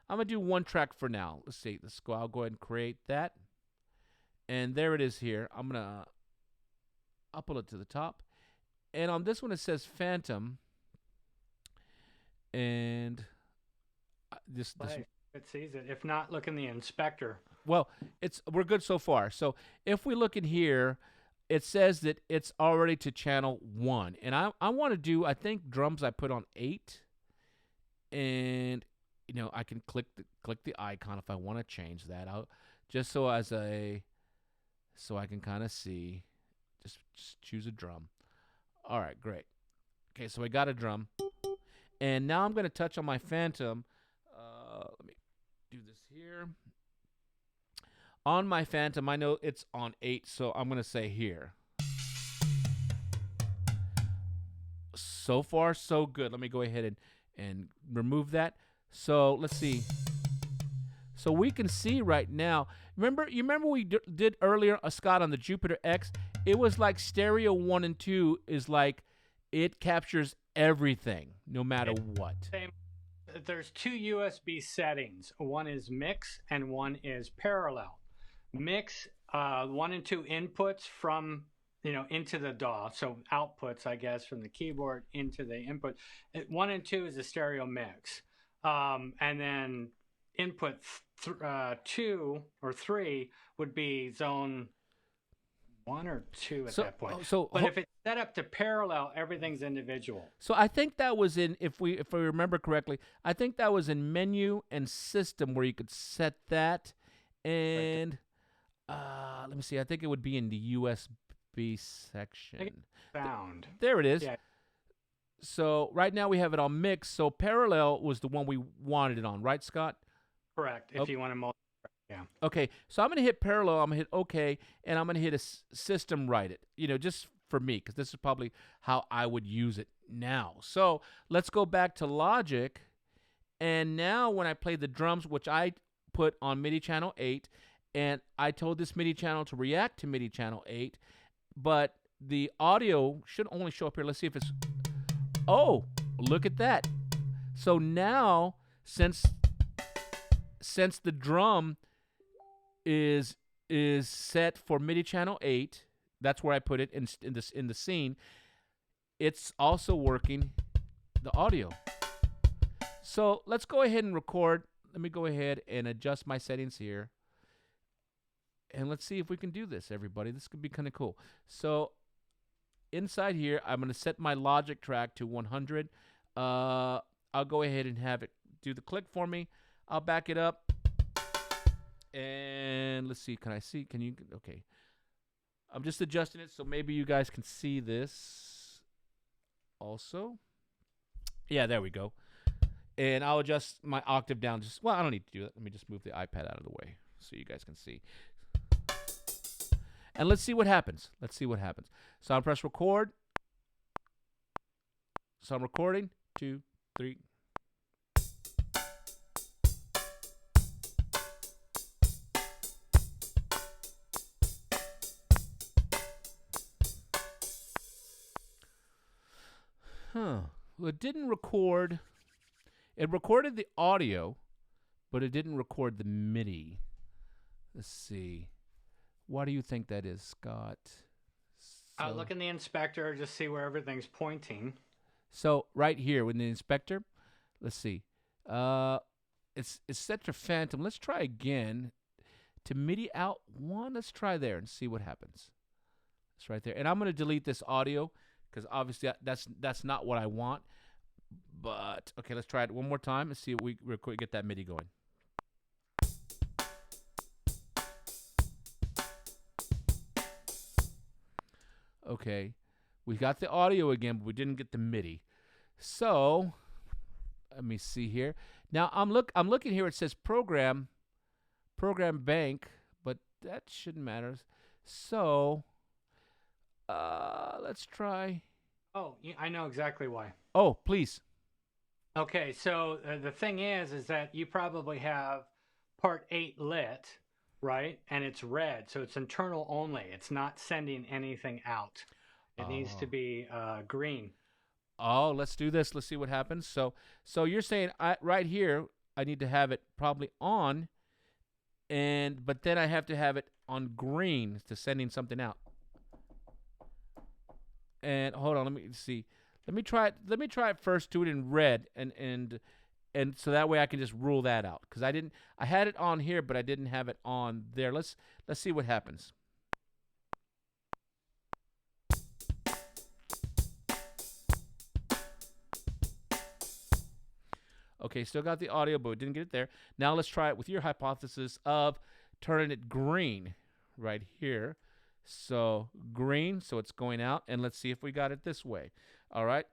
I'm going to do one track for now. Let's see. I'll go ahead and create that. And there it is here. I'll pull it to the top. And on this one, it says Fantom. And this it sees it. If not, look in the inspector. Well, we're good so far. So if we look in here, it says that it's already to channel 1. And I want to do, I think drums I put on 8. And, you know, I can click the icon if I want to change that out. Just so so I can kind of see. Just choose a drum. All right, great. Okay, so I got a drum. And now I'm going to touch on my Fantom. Let me do this here. On my Fantom, I know it's on 8, so I'm going to say here. So far, so good. Let me go ahead and remove that. So let's see. So we can see right now. You remember we did earlier, Scott, on the Jupiter X? It was like stereo 1 and 2 is like it captures everything, no matter what. There's 2 USB settings. One is mix and one is parallel. Mix 1 and 2 inputs from into the DAW, so outputs, I guess, from the keyboard into the input. 1 and 2 is a stereo mix, and then input 2 or 3 would be zone 1 or 2 at that point. But if it's set up to parallel, everything's individual. So I think that was in, if we remember correctly, I think that was in menu and system where you could set that. And let me see. I think it would be in the USB section. Found. There it is. Yeah. So right now we have it on mix. So parallel was the one we wanted it on, right, Scott? Correct. If you want to yeah. Okay, so I'm going to hit parallel, I'm going to hit OK, and I'm going to hit a system write it, just for me, because this is probably how I would use it now. So let's go back to Logic, and now when I play the drums, which I put on MIDI channel 8, and I told this MIDI channel to react to MIDI channel 8, but the audio should only show up here. Let's see if it's... Oh, look at that. So now, since the drum is set for MIDI channel 8. That's where I put it in the scene. It's also working the audio. So let's go ahead and record. Let me go ahead and adjust my settings here. And let's see if we can do this, everybody. This could be kind of cool. So inside here, I'm going to set my Logic track to 100. I'll go ahead and have it do the click for me. I'll back it up. And let's see, can you, okay. I'm just adjusting it so maybe you guys can see this also. Yeah, there we go. And I'll adjust my octave down. Well, I don't need to do that. Let me just move the iPad out of the way so you guys can see. And let's see what happens. So I'll press record. So I'm recording. 2, 3. Well, it didn't record. It recorded the audio, but it didn't record the MIDI. Let's see. Why do you think that is, Scott? I'll look in the inspector, just see where everything's pointing. So right here with the inspector, let's see. It's set to Phantom. Let's try again. To MIDI out 1, let's try there and see what happens. It's right there. And I'm going to delete this audio, because obviously that's not what I want. But, okay, let's try it one more time and see if we get that MIDI going. Okay, we got the audio again, but we didn't get the MIDI. So, let me see here. Now, I'm looking here. It says program bank, but that shouldn't matter. So, let's try. Oh, I know exactly why. Oh, please. Okay, so the thing is that you probably have part 8 lit, right? And it's red, so it's internal only. It's not sending anything out. It needs to be green. Oh, let's do this. Let's see what happens. So you're saying right here, I need to have it probably on, but then I have to have it on green to sending something out. And hold on, let me see. Let me try it first. Do it in red, and so that way I can just rule that out, because I had it on here, but I didn't have it on there. Let's see what happens. Okay, still got the audio, but we didn't get it there. Now let's try it with your hypothesis of turning it green right here. So green, so it's going out, and let's see if we got it this way. All right.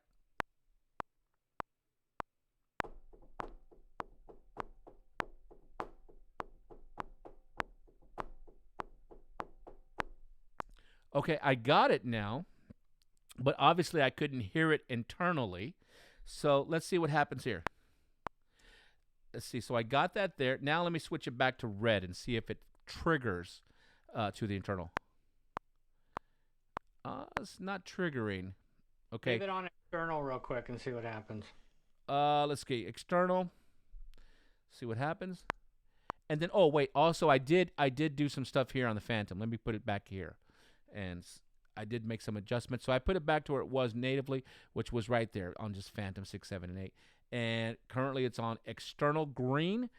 Okay, I got it now, but obviously I couldn't hear it internally. So let's see what happens here. Let's see. So I got that there. Now let me switch it back to red and see if it triggers to the internal. It's not triggering. Okay. Leave it on external real quick and see what happens. Let's get external. See what happens. And then, oh wait, also I did do some stuff here on the Phantom. Let me put it back here. And I did make some adjustments. So I put it back to where it was natively, which was right there on just Phantom 6, 7, and 8. And currently it's on external green.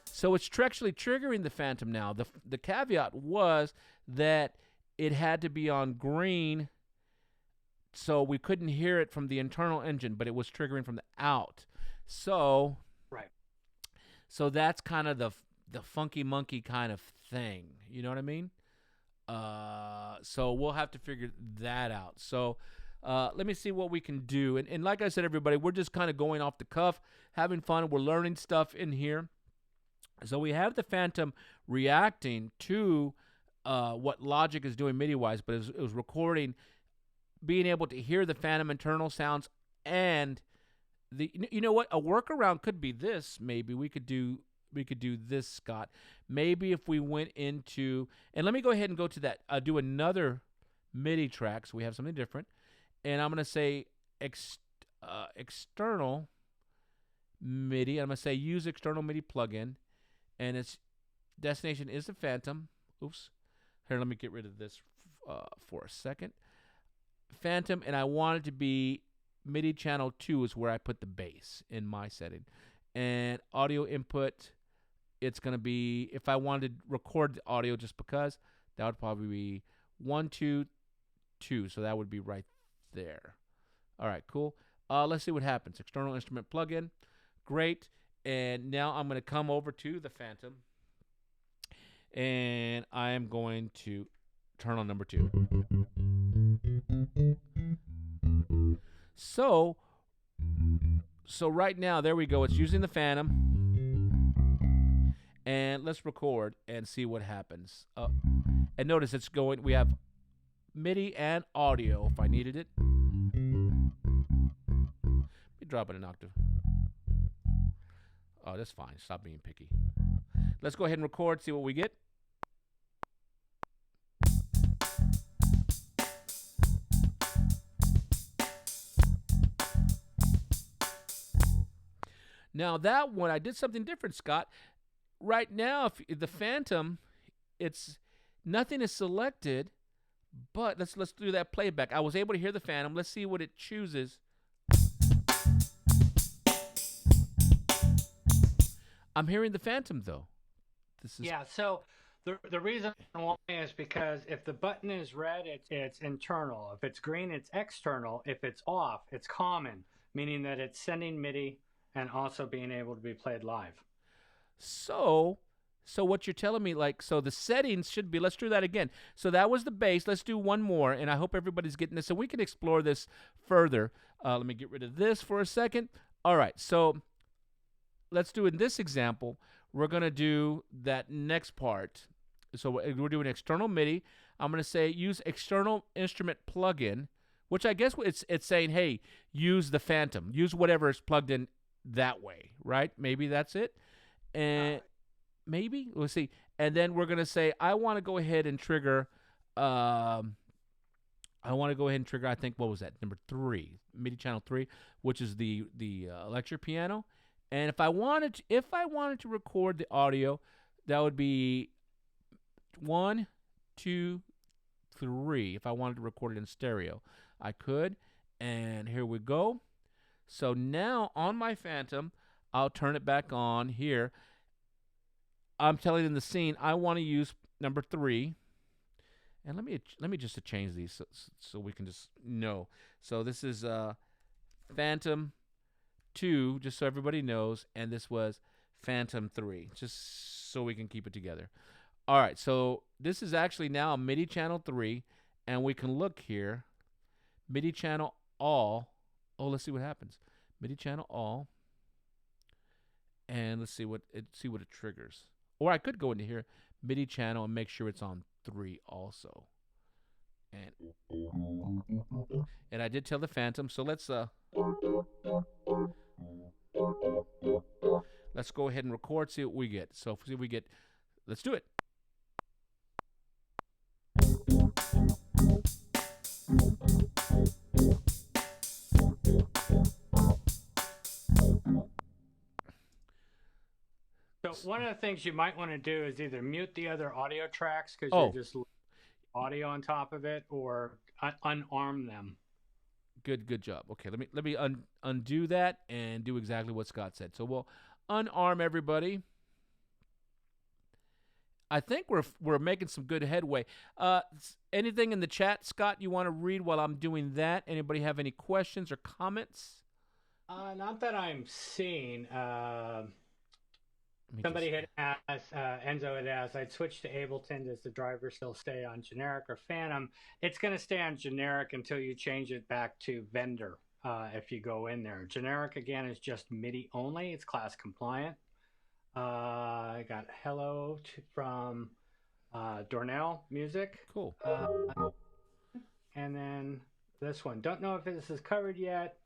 So it's actually triggering the Phantom now. The caveat was that it had to be on green, so we couldn't hear it from the internal engine, but it was triggering from the out. So right. So that's kind of the funky monkey kind of thing. You know what I mean? So we'll have to figure that out. So let me see what we can do. And like I said, everybody, we're just kind of going off the cuff, having fun. We're learning stuff in here. So we have the Fantom reacting to what Logic is doing MIDI-wise, but it was recording, being able to hear the Fantom internal sounds and you know what? A workaround could be this. Maybe we could do this, Scott. Maybe if we went into, and let me go ahead and go to that. Do another MIDI track, so we have something different. And I'm gonna say external MIDI. I'm gonna say use external MIDI plugin, and its destination is the Fantom. Oops. Here, let me get rid of this for a second. Fantom, and I want it to be MIDI channel 2 is where I put the bass in my setting. And audio input, it's going to be, if I wanted to record the audio just because, that would probably be 1, 2, 2. So that would be right there. All right, cool. Let's see what happens. External instrument plugin. Great. And now I'm going to come over to the Fantom. And I am going to turn on number 2. So right now, there we go. It's using the Fantom. And let's record and see what happens. And notice it's going, we have MIDI and audio if I needed it. Let me drop it an octave. Oh, that's fine. Stop being picky. Let's go ahead and record, see what we get. Now that one, I did something different, Scott. Right now, if the Fantom, it's nothing is selected, but let's do that playback. I was able to hear the Fantom. Let's see what it chooses. I'm hearing the Fantom though. This is So the reason why is because if the button is red, it's internal. If it's green, it's external. If it's off, it's common, meaning that it's sending MIDI and also being able to be played live. So what you're telling me, so the settings should be, let's do that again. So that was the bass. Let's do one more, and I hope everybody's getting this, so we can explore this further. Let me get rid of this for a second. All right, so let's do in this example, we're going to do that next part. So we're doing external MIDI. I'm going to say use external instrument plugin, which I guess it's saying, hey, use the Fantom. Use whatever is plugged in that way, right? Maybe that's it. And maybe we'll see. And then we're gonna say I want to go ahead and trigger. I think what was that, number 3, MIDI channel 3, which is the electric piano. And if I wanted to record the audio, that would be 1, 2, 3. If I wanted to record it in stereo, I could. And here we go. So now on my Fantom, I'll turn it back on here. I'm telling in the scene I want to use number 3. And let me just change these so we can just know. So this is Fantom 2, just so everybody knows, and this was Fantom 3, just so we can keep it together. All right, so this is actually now MIDI channel 3, and we can look here, MIDI channel all. Oh, let's see what happens. MIDI channel all, and let's see what it triggers. Or I could go into here, MIDI channel, and make sure it's on 3 also. And I did tell the Fantom, so let's go ahead and record, see what we get. So see what we get. Let's do it. So one of the things you might want to do is either mute the other audio tracks because you're just audio on top of it, or unarm them. Good job. Okay, let me undo that and do exactly what Scott said. So we'll unarm everybody. I think we're making some good headway. Anything in the chat, Scott, you want to read while I'm doing that? Anybody have any questions or comments? Not that I'm seeing. Somebody had asked, Enzo had asked, I'd switch to Ableton. Does the driver still stay on generic or Phantom? It's going to stay on generic until you change it back to vendor if you go in there. Generic, again, is just MIDI only. It's class compliant. I got hello from Dornell Music. Cool. And then this one. Don't know if this is covered yet,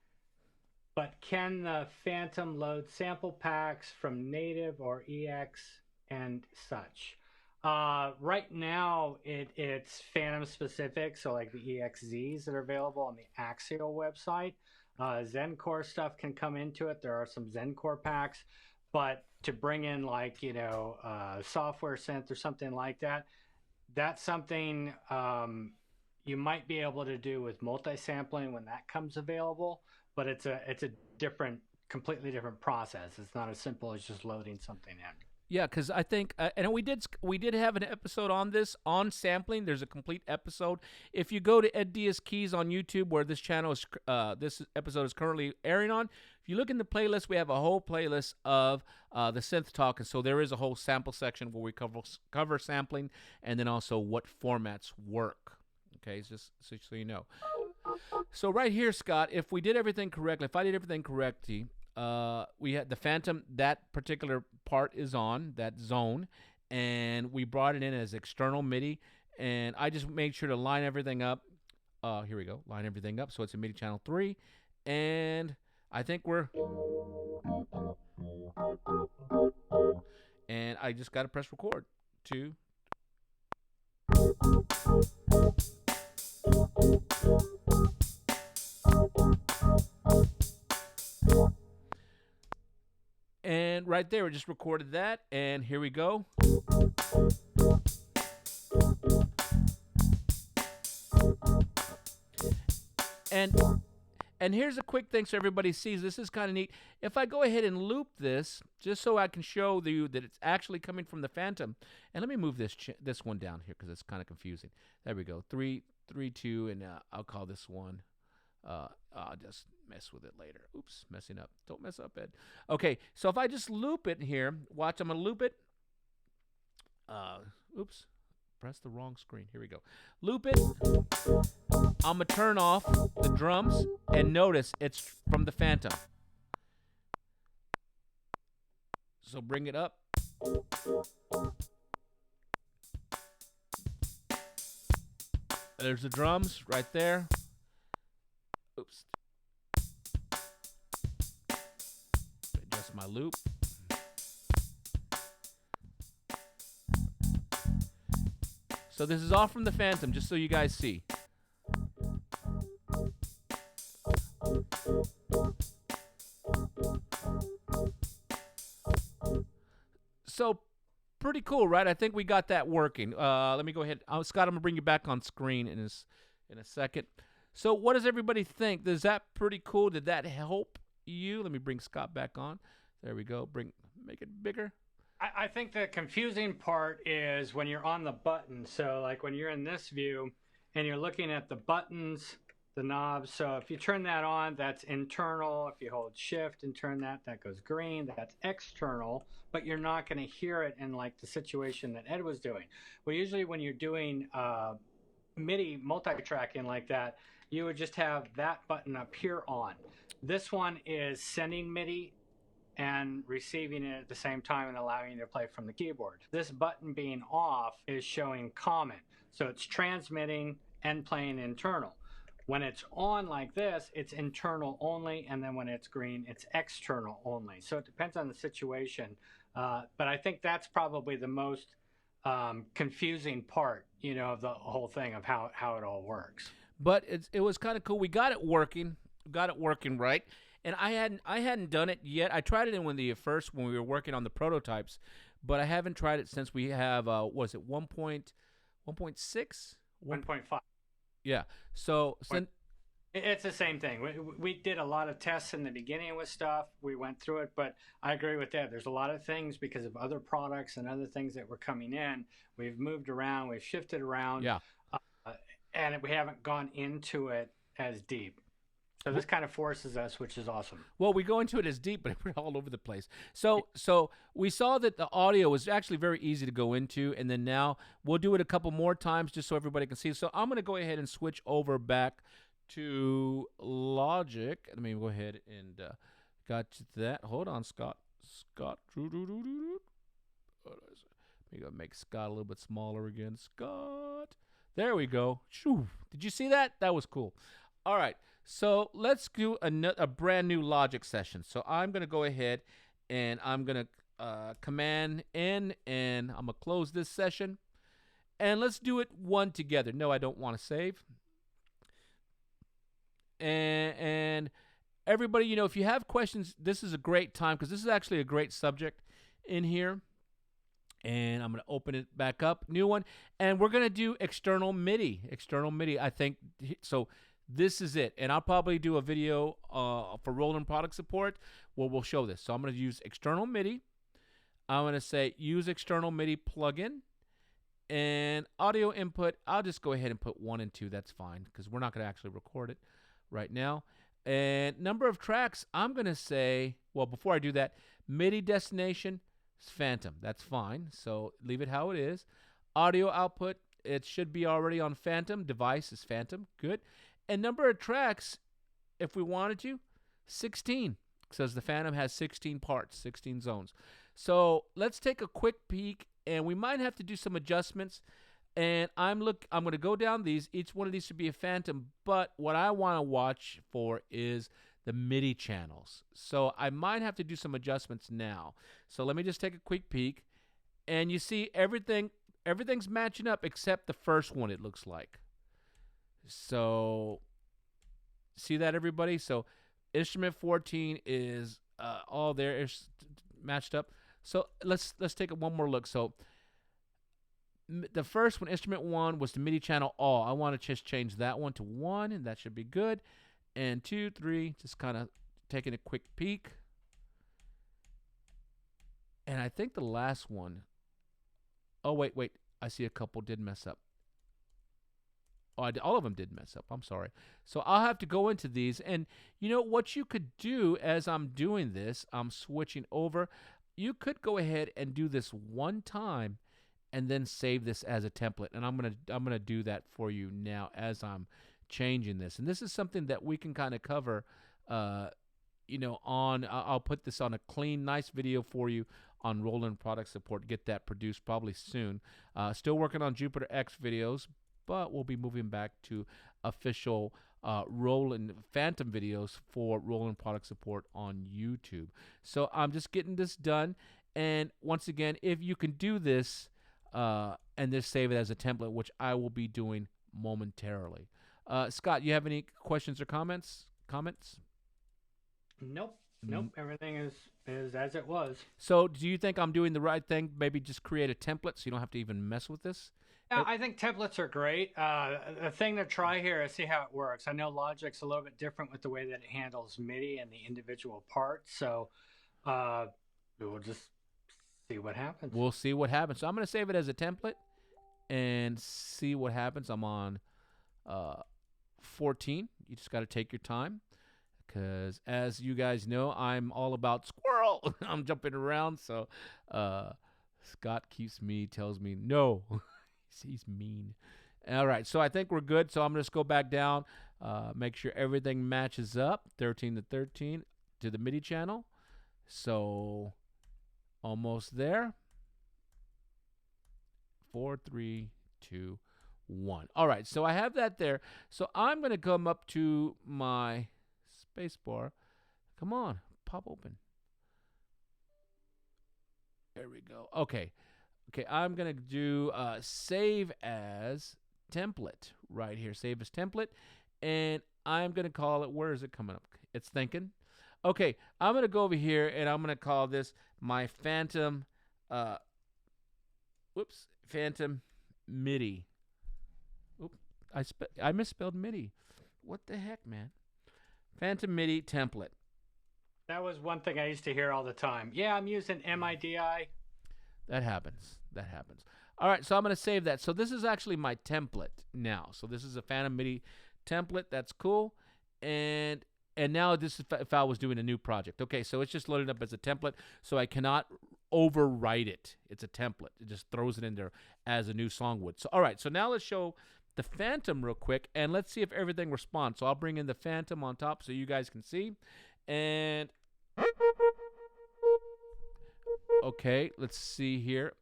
but can the Fantom load sample packs from native or EX and such? Right now, it's Fantom specific, so like the EXZs that are available on the Axial website. Zencore stuff can come into it. There are some Zencore packs, but to bring in like, software synth or something like that, that's something you might be able to do with multi-sampling when that comes available, but it's a completely different process. It's not as simple as just loading something in. Yeah, because I think, and we did have an episode on this, on sampling. There's a complete episode. If you go to Ed Diaz Keys on YouTube, where this channel is, this episode is currently airing on, if you look in the playlist, we have a whole playlist of the synth talk, and so there is a whole sample section where we cover sampling, and then also what formats work. Okay, just so you know. So right here, Scott, if we did everything correctly, if I did everything correctly, we had the Fantom, that particular part is on, that zone, and we brought it in as external MIDI, and I just made sure to line everything up. Here we go, line everything up, so it's a MIDI channel 3, and I think and I just got to press record. 2. And right there, we just recorded that, and here we go. And here's a quick thing so everybody sees. This is kind of neat. If I go ahead and loop this, just so I can show you that it's actually coming from the Fantom. And let me move this one down here because it's kind of confusing. There we go. 3, 3, 2, and I'll call this one. I'll just mess with it later. Oops, messing up. Don't mess up, Ed. Okay, so if I just loop it here, watch, I'm going to loop it. Oops, press the wrong screen. Here we go. Loop it. I'm going to turn off the drums, and notice it's from the Fantom. So bring it up. There's the drums right there. Oops. Adjust my loop. So this is all from the Fantom, just so you guys see. So pretty cool, right? I think we got that working. Let me go ahead. Scott, I'm gonna bring you back on screen in a second. So what does everybody think? Is that pretty cool? Did that help you? Let me bring Scott back on. There we go. Make it bigger. I think the confusing part is when you're on the button. So like when you're in this view and you're looking at the buttons, the knobs. So if you turn that on, that's internal. If you hold shift and turn that, that goes green. That's external, but you're not going to hear it in like the situation that Ed was doing. Well, usually when you're doing MIDI multi-tracking like that, you would just have that button up here on. This one is sending MIDI and receiving it at the same time and allowing you to play from the keyboard. This button being off is showing common. So it's transmitting and playing internal. When it's on like this, it's internal only, and then when it's green, it's external only. So it depends on the situation. But I think that's probably the most confusing part, of the whole thing of how it all works. But it was kind of cool. We got it working. Right. And I hadn't done it yet. I tried it in when we were working on the prototypes, but I haven't tried it since we have was it 1.6? 1.5. Yeah. So it's the same thing. We did a lot of tests in the beginning with stuff. We went through it, but I agree with that. There's a lot of things because of other products and other things that were coming in. We've moved around. We've shifted around. Yeah. And we haven't gone into it as deep. So this kind of forces us, which is awesome. Well, we go into it as deep, but we're all over the place. So we saw that the audio was actually very easy to go into, and then now we'll do it a couple more times just so everybody can see. So I'm going to go ahead and switch over back to Logic. Let me go ahead and got that. Hold on, Scott. Maybe I'll make Scott a little bit smaller again. Scott. There we go. Shoo. Did you see that? That was cool. All right. So let's do a brand new Logic session. So I'm going to go ahead and I'm going to Command N, and I'm going to close this session. And let's do it one together. No, I don't want to save. And everybody, if you have questions, this is a great time because this is actually a great subject in here. And I'm going to open it back up, new one. And we're going to do external MIDI. External MIDI, I think. So this is it. And I'll probably do a video for Roland product support where we'll show this. So I'm going to use external MIDI. I'm going to say use external MIDI plugin. And audio input, I'll just go ahead and put 1 and 2. That's fine because we're not going to actually record it right now. And number of tracks, I'm going to say, well, before I do that, MIDI destination is Fantom. That's fine. So leave it how it is. Audio output, it should be already on Fantom. Device is Fantom. Good. And number of tracks, if we wanted to, 16. Says the Fantom has 16 parts, 16 zones. So let's take a quick peek, and we might have to do some adjustments. And I'm going to go down these. Each one of these should be a Fantom, but what I want to watch for is the MIDI channels. So I might have to do some adjustments now. So let me just take a quick peek, and you see everything's matching up except the first one, it looks like. So see that, everybody? So instrument 14 is all there, is matched up. So let's take one more look. So the first one, instrument 1, was the MIDI channel all. I want to just change that one to 1, and that should be good. And 2, 3, just kind of taking a quick peek. And I think the last one, oh, wait, I see a couple did mess up. Oh, all of them did mess up. I'm sorry. So I'll have to go into these. And what you could do as I'm doing this, I'm switching over. You could go ahead and do this one time and then save this as a template. And I'm gonna do that for you now as I'm changing this. And this is something that we can kind of cover, I'll put this on a clean, nice video for you on Roland product support. Get that produced probably soon. Still working on Jupiter X videos, but we'll be moving back to official Roland Fantom videos for Roland product support on YouTube. So I'm just getting this done. And once again, if you can do this and just save it as a template, which I will be doing momentarily. Scott, you have any questions or comments? Nope. Everything is as it was. So do you think I'm doing the right thing? Maybe just create a template so you don't have to even mess with this? Yeah, I think templates are great. The thing to try here is see how it works. I know Logic's a little bit different with the way that it handles MIDI and the individual parts. So we'll just see what happens. We'll see what happens. So I'm going to save it as a template and see what happens. I'm on 14. You just got to take your time because, as you guys know, I'm all about squirrel. I'm jumping around. So Scott tells me no. He's mean. All right, so I think we're good. So I'm going to just go back down, make sure everything matches up, 13 to 13 to the MIDI channel. So almost there. 4, 3, 2, 1. All right, so I have that there. So I'm going to come up to my space bar. Come on, pop open. There we go. Okay, I'm going to do save as template right here. Save as template. And I'm going to call it, where is it coming up? It's thinking. Okay, I'm going to go over here and I'm going to call this my Fantom, Fantom MIDI. Oop, I misspelled MIDI. What the heck, man? Fantom MIDI template. That was one thing I used to hear all the time. Yeah, I'm using MIDI. That happens. All right, so I'm going to save that. So this is actually my template now. So this is a Fantom MIDI template. That's cool. and now this is if I was doing a new project. Okay, so it's just loaded up as a template, so I cannot overwrite it. It's a template. It just throws it in there as a new song would. So all right, so now let's show the Fantom real quick, and let's see if everything responds. So I'll bring in the Fantom on top so you guys can see. And okay, let's see here.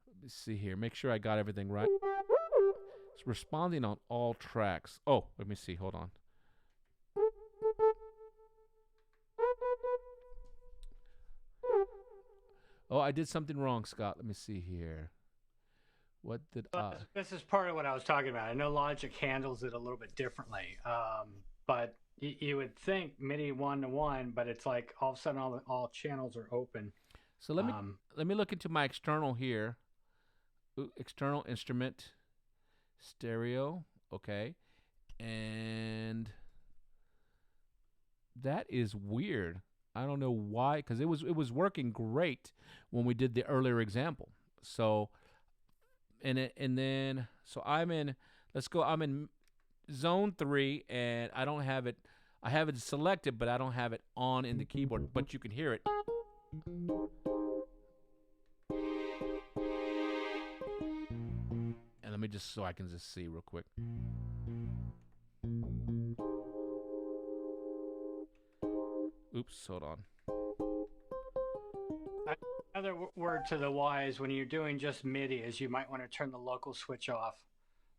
Let me see here. Make sure I got everything right. It's responding on all tracks. Oh, let me see. Hold on. Oh, I did something wrong, Scott. Let me see here. What did I? This is part of what I was talking about. I know Logic handles it a little bit differently, but you would think MIDI 1-to-1, but it's like all of a sudden all channels are open. So let me look into my external here. Ooh, external instrument, stereo. Okay, and that is weird. I don't know why, because it was working great when we did the earlier example. So, and then I'm in. Let's go. I'm in zone 3, and I don't have it. I have it selected, but I don't have it on in the keyboard. But you can hear it. And let me just so I can just see real quick. Oops, hold on. Another word to the wise when you're doing just MIDI is you might want to turn the local switch off.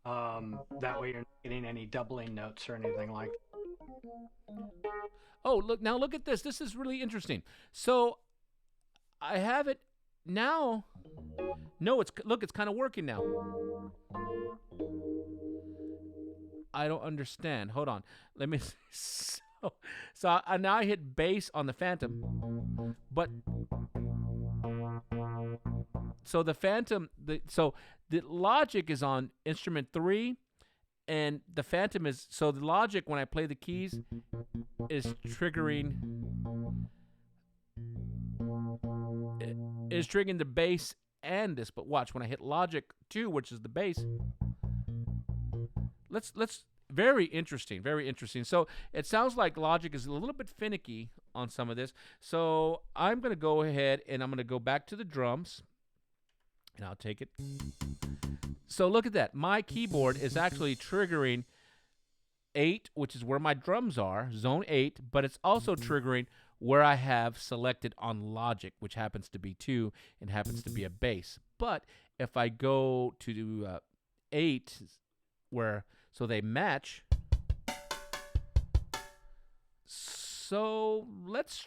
That way you're not getting any doubling notes or anything like that. Oh, look at this. This is really interesting. So I have it now. No, it's kind of working now. I don't understand. Hold on. Let me So now I hit bass on the Fantom, but so the Fantom, the Logic is on instrument 3, and the Fantom is the Logic when I play the keys is triggering the bass and this. But watch when I hit Logic 2, which is the bass. Let's. Very interesting, very interesting. So it sounds like Logic is a little bit finicky on some of this. So I'm going to go ahead and I'm going to go back to the drums, and I'll take it. So look at that. My keyboard is actually triggering 8, which is where my drums are, zone 8, but it's also triggering where I have selected on Logic, which happens to be 2 and happens to be a bass. But if I go to 8, so they match. So let's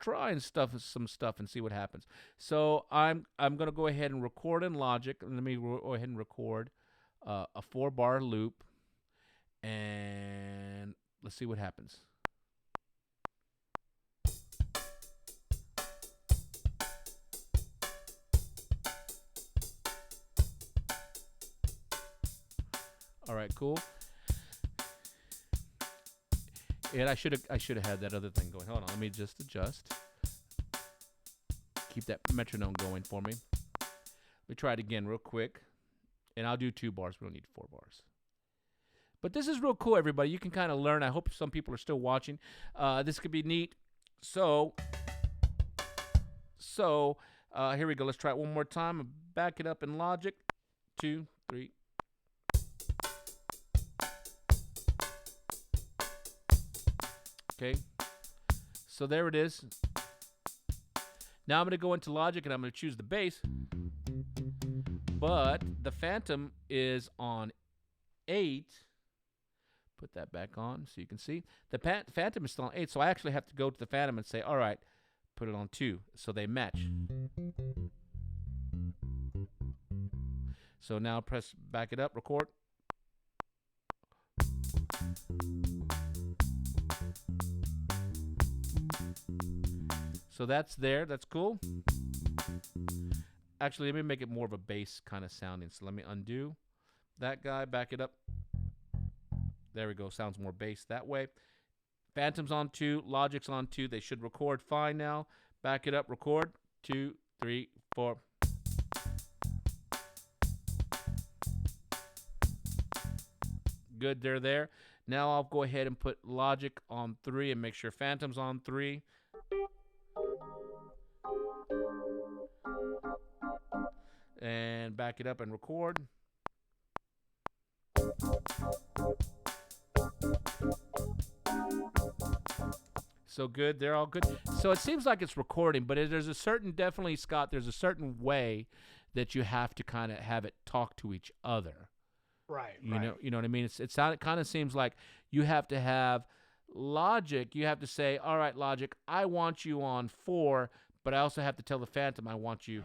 try and some stuff and see what happens. So I'm gonna go ahead and record in Logic. Let me go ahead and record a 4-bar loop, and let's see what happens. All right, cool. And I should have had that other thing going. Hold on, let me just adjust. Keep that metronome going for me. Let me try it again real quick. And I'll do 2 bars. We don't need 4 bars. But this is real cool, everybody. You can kind of learn. I hope some people are still watching. This could be neat. So here we go. Let's try it one more time. Back it up in Logic. 2, 3. Okay, so there it is. Now I'm going to go into Logic and I'm going to choose the bass. But the Fantom is on 8. Put that back on so you can see. The Fantom is still on 8, so I actually have to go to the Fantom and say, all right, put it on 2, so they match. So now press back it up, record. So that's there. That's cool. Actually, let me make it more of a bass kind of sounding. So let me undo that guy, back it up. There we go. Sounds more bass that way. Fantom's on 2. Logic's on 2. They should record fine now. Back it up. Record. 2, 3, 4. Good, they're there. Now I'll go ahead and put Logic on 3 and make sure Fantom's on 3. And back it up and record. So good, they're all good. So it seems like it's recording, but there's a certain, definitely, Scott, there's a certain way that you have to kind of have it talk to each other. Right. You know what I mean? It kind of seems like you have to have Logic. You have to say, all right, Logic, I want you on 4, but I also have to tell the Fantom I want you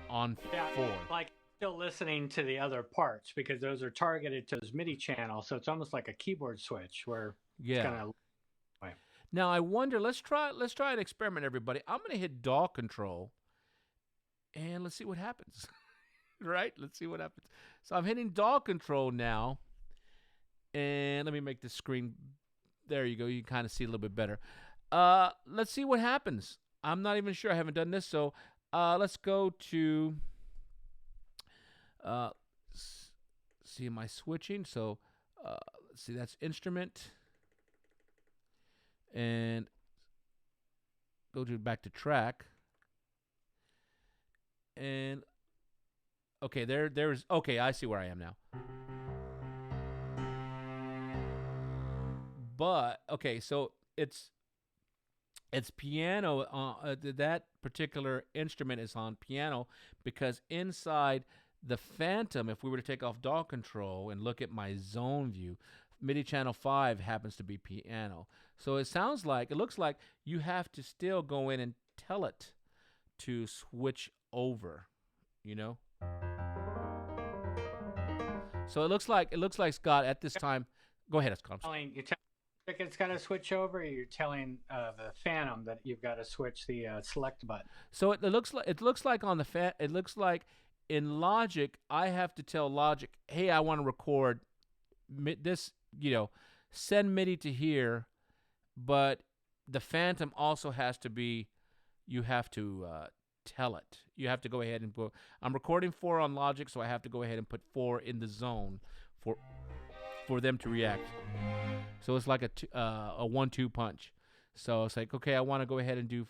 on 4. Like still listening to the other parts because those are targeted to those MIDI channels. So it's almost like a keyboard switch where it's kind of. Now I wonder. Let's try an experiment, everybody. I'm gonna hit DAW control, and let's see what happens. Right? Let's see what happens. So I'm hitting DAW control now, and let me make the screen. There you go. You can kind of see a little bit better. Let's see what happens. I'm not even sure. I haven't done this, so let's go to. See, am I switching? So let's see. That's instrument. And go back to track. And okay, there's okay, I see where I am now. But okay, so it's piano. That particular instrument is on piano because inside the Fantom, if we were to take off DAW control and look at my zone view, MIDI channel 5 happens to be piano. So it looks like you have to still go in and tell it to switch over, you know? So it looks like Scott at this time. Go ahead, Scott. You're telling it's got to switch over. Or you're telling the Fantom that you've got to switch the select button. So it looks like on the it looks like in Logic I have to tell Logic, hey, I want to record this. You know, send MIDI to here, but the Fantom also has to be. You have to tell it. You have to go ahead and go. I'm recording 4 on Logic, so I have to go ahead and put 4 in the zone for them to react. So it's like a 1-2 punch. So it's like, okay, I want to go ahead and do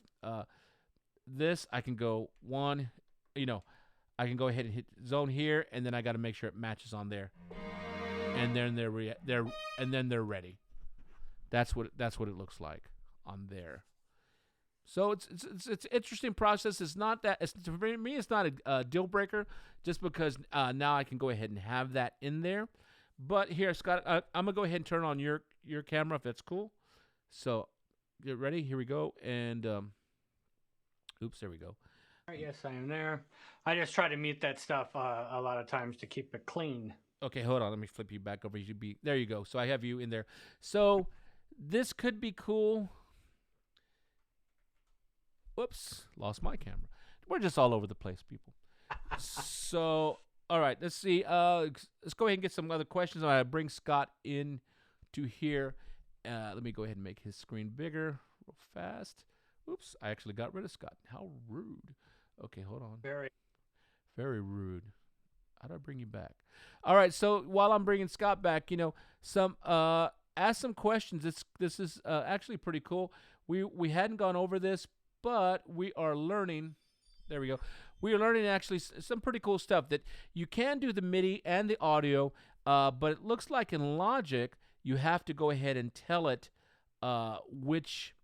this. I can go 1. You know, I can go ahead and hit zone here, and then I got to make sure it matches on there. And then they're ready. That's what it looks like on there. So it's an interesting process. It's not that for me. It's not a deal breaker, just because now I can go ahead and have that in there. But here, Scott, I'm gonna go ahead and turn on your camera if that's cool. So get ready. Here we go. And oops, there we go. All right, yes, I am there. I just try to mute that stuff a lot of times to keep it clean. Okay, hold on. Let me flip you back over. You should be there. You go. So I have you in there. So this could be cool. Whoops, lost my camera. We're just all over the place, people. So, all right, let's see. Let's go ahead and get some other questions. I bring Scott in to here. Let me go ahead and make his screen bigger real fast. Oops, I actually got rid of Scott. How rude. Okay, hold on. Very rude. How do I bring you back? All right, so while I'm bringing Scott back, you know, ask some questions. This is actually pretty cool. We hadn't gone over this, but we are learning. There we go. We are learning actually some pretty cool stuff that you can do the MIDI and the audio, but it looks like in Logic you have to go ahead and tell it which.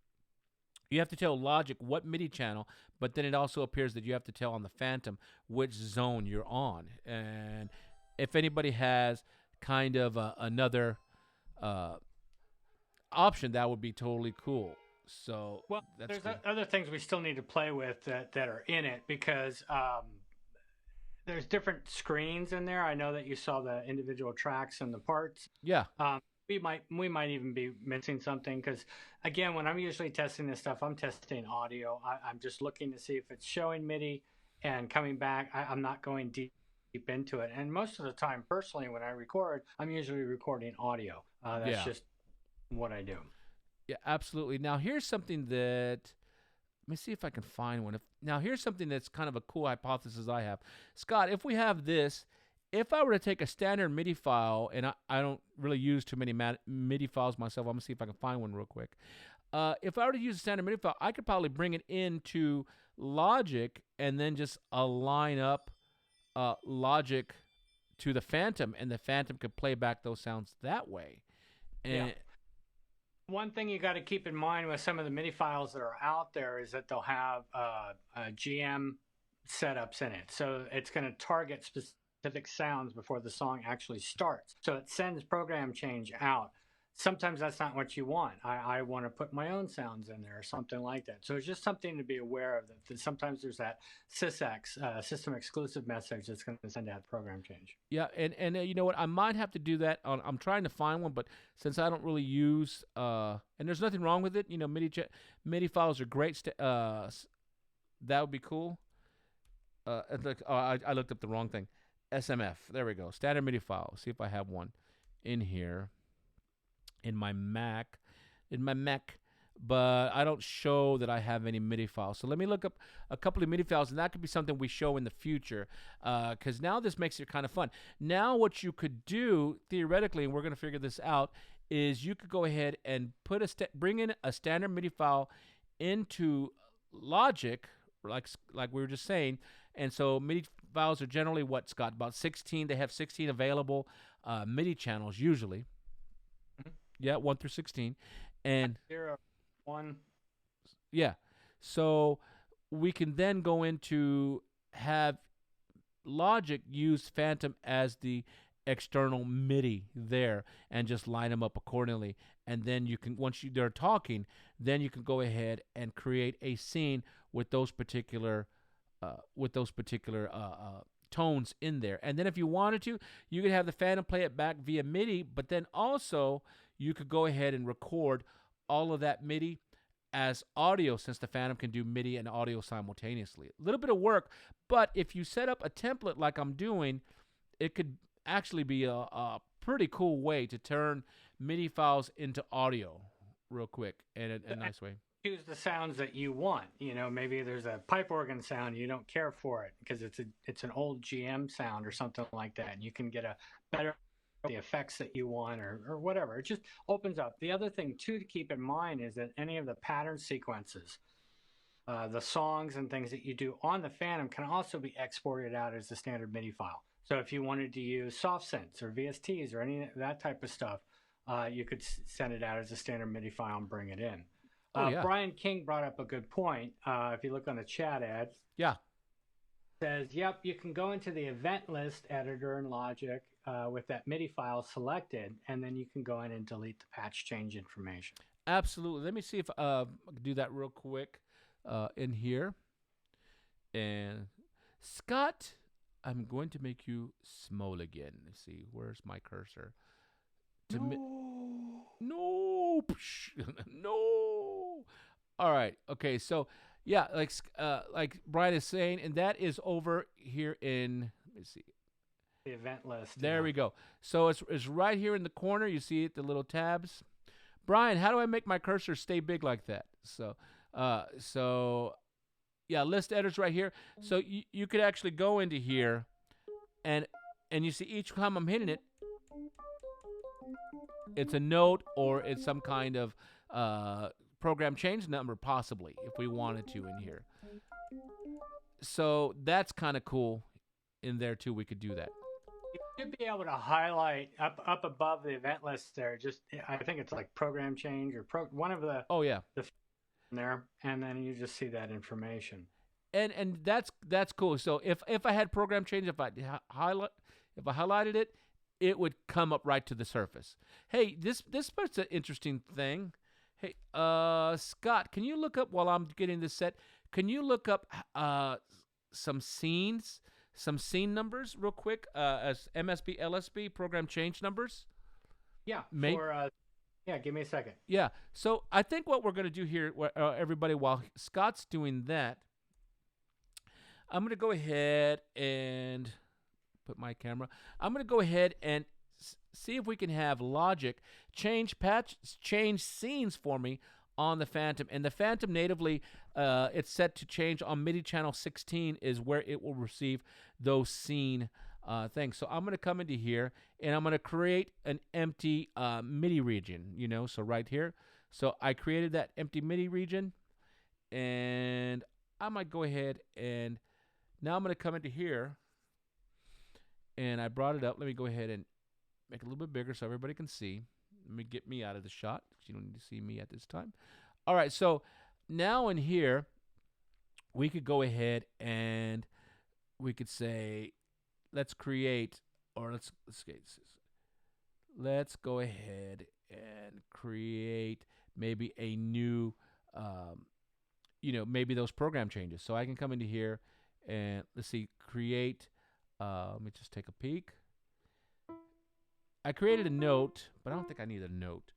You have to tell Logic what MIDI channel, but then it also appears that you have to tell on the Fantom which zone you're on. And if anybody has kind of another option, that would be totally cool. So, well, there's cool. Other things we still need to play with that are in it because there's different screens in there. I know that you saw the individual tracks and the parts. Yeah. We might even be missing something because, again, when I'm usually testing this stuff, I'm testing audio. I'm just looking to see if it's showing MIDI and coming back. I'm not going deep into it. And most of the time, personally, when I record, I'm usually recording audio. That's just what I do. Yeah, absolutely. Now, here's something that let me see if I can find one. Now, here's something that's kind of a cool hypothesis I have. Scott, if we have this, if I were to take a standard MIDI file, and I don't really use too many MIDI files myself. I'm going to see if I can find one real quick. If I were to use a standard MIDI file, I could probably bring it into Logic and then just align up Logic to the Fantom, and the Fantom could play back those sounds that way. And one thing you got to keep in mind with some of the MIDI files that are out there is that they'll have GM setups in it. So it's going to target specific sounds before the song actually starts. So it sends program change out. Sometimes that's not what you want. I want to put my own sounds in there or something like that. So it's just something to be aware of. That sometimes there's that SysEx, system exclusive message that's going to send out program change. Yeah, and you know what? I might have to do that. I'm trying to find one, but since I don't really use, and there's nothing wrong with it. You know, MIDI files are great. That would be cool. I looked up the wrong thing. SMF. There we go. Standard MIDI file. See if I have one in here. In my Mac, but I don't show that I have any MIDI files. So let me look up a couple of MIDI files, and that could be something we show in the future, because now this makes it kind of fun. Now what you could do, theoretically, and we're going to figure this out, is you could go ahead and bring in a standard MIDI file into Logic, like we were just saying, and so MIDI files are generally what, Scott, about 16. They have 16 available MIDI channels usually. Yeah, 1 through 16. And 0, 1. Yeah. So we can then go into have Logic use Fantom as the external MIDI there and just line them up accordingly. And then you can, once they're talking, then you can go ahead and create a scene with those particular tones in there. And then if you wanted to, you could have the Fantom play it back via MIDI, but then also you could go ahead and record all of that MIDI as audio, since the Fantom can do MIDI and audio simultaneously. A little bit of work, but if you set up a template like I'm doing, it could actually be a pretty cool way to turn MIDI files into audio real quick in a nice way. Choose the sounds that you want. You know, maybe there's a pipe organ sound, you don't care for it because it's an old GM sound or something like that, and you can get a better the effects that you want or whatever. It just opens up. The other thing too to keep in mind is that any of the pattern sequences, the songs and things that you do on the Fantom can also be exported out as a standard MIDI file. So if you wanted to use soft synths or VSTs or any of that type of stuff, you could send it out as a standard MIDI file and bring it in. Brian King brought up a good point. If you look on the chat ad, says, yep, you can go into the event list editor in Logic with that MIDI file selected, and then you can go in and delete the patch change information. Absolutely. Let me see if I can do that real quick in here. And Scott, I'm going to make you small again. Let's see, where's my cursor? No. No. All right. Okay. So, yeah, like Brian is saying, and that is over here in, let me see. The event list. There we go. So it's right here in the corner. You see it, the little tabs. Brian, how do I make my cursor stay big like that? So yeah, list editors right here. So you could actually go into here, and you see each time I'm hitting it, it's a note or it's some kind of program change number, possibly, if we wanted to in here. So that's kind of cool in there too. We could do that. You should be able to highlight up above the event list there. Just, I think it's like program change or one of the the there, and then you just see that information. And that's cool. So if I had program change, if I highlighted it, it would come up right to the surface. Hey, this part's an interesting thing. Hey, Scott, can you look up while I'm getting this set? Can you look up some scene numbers real quick as MSB, LSB program change numbers? Yeah. Give me a second. Yeah. So I think what we're going to do here, everybody, while Scott's doing that, I'm going to go ahead and put my camera. I'm going to go ahead and see if we can have Logic change scenes for me on the Fantom. And the Fantom natively, it's set to change on MIDI channel 16 is where it will receive those scene thing. So I'm going to come into here, and I'm going to create an empty MIDI region, so right here. So I created that empty MIDI region, and I might go ahead and now I'm going to come into here, and I brought it up. Let me go ahead and make it a little bit bigger so everybody can see. Let me get me out of the shot because you don't need to see me at this time. All right, so now in here, we could go ahead and we could say, let's create, or let's go ahead and create maybe a new, maybe those program changes. So I can come into here and let's see, create. Let me just take a peek. I created a note, but I don't think I need a note.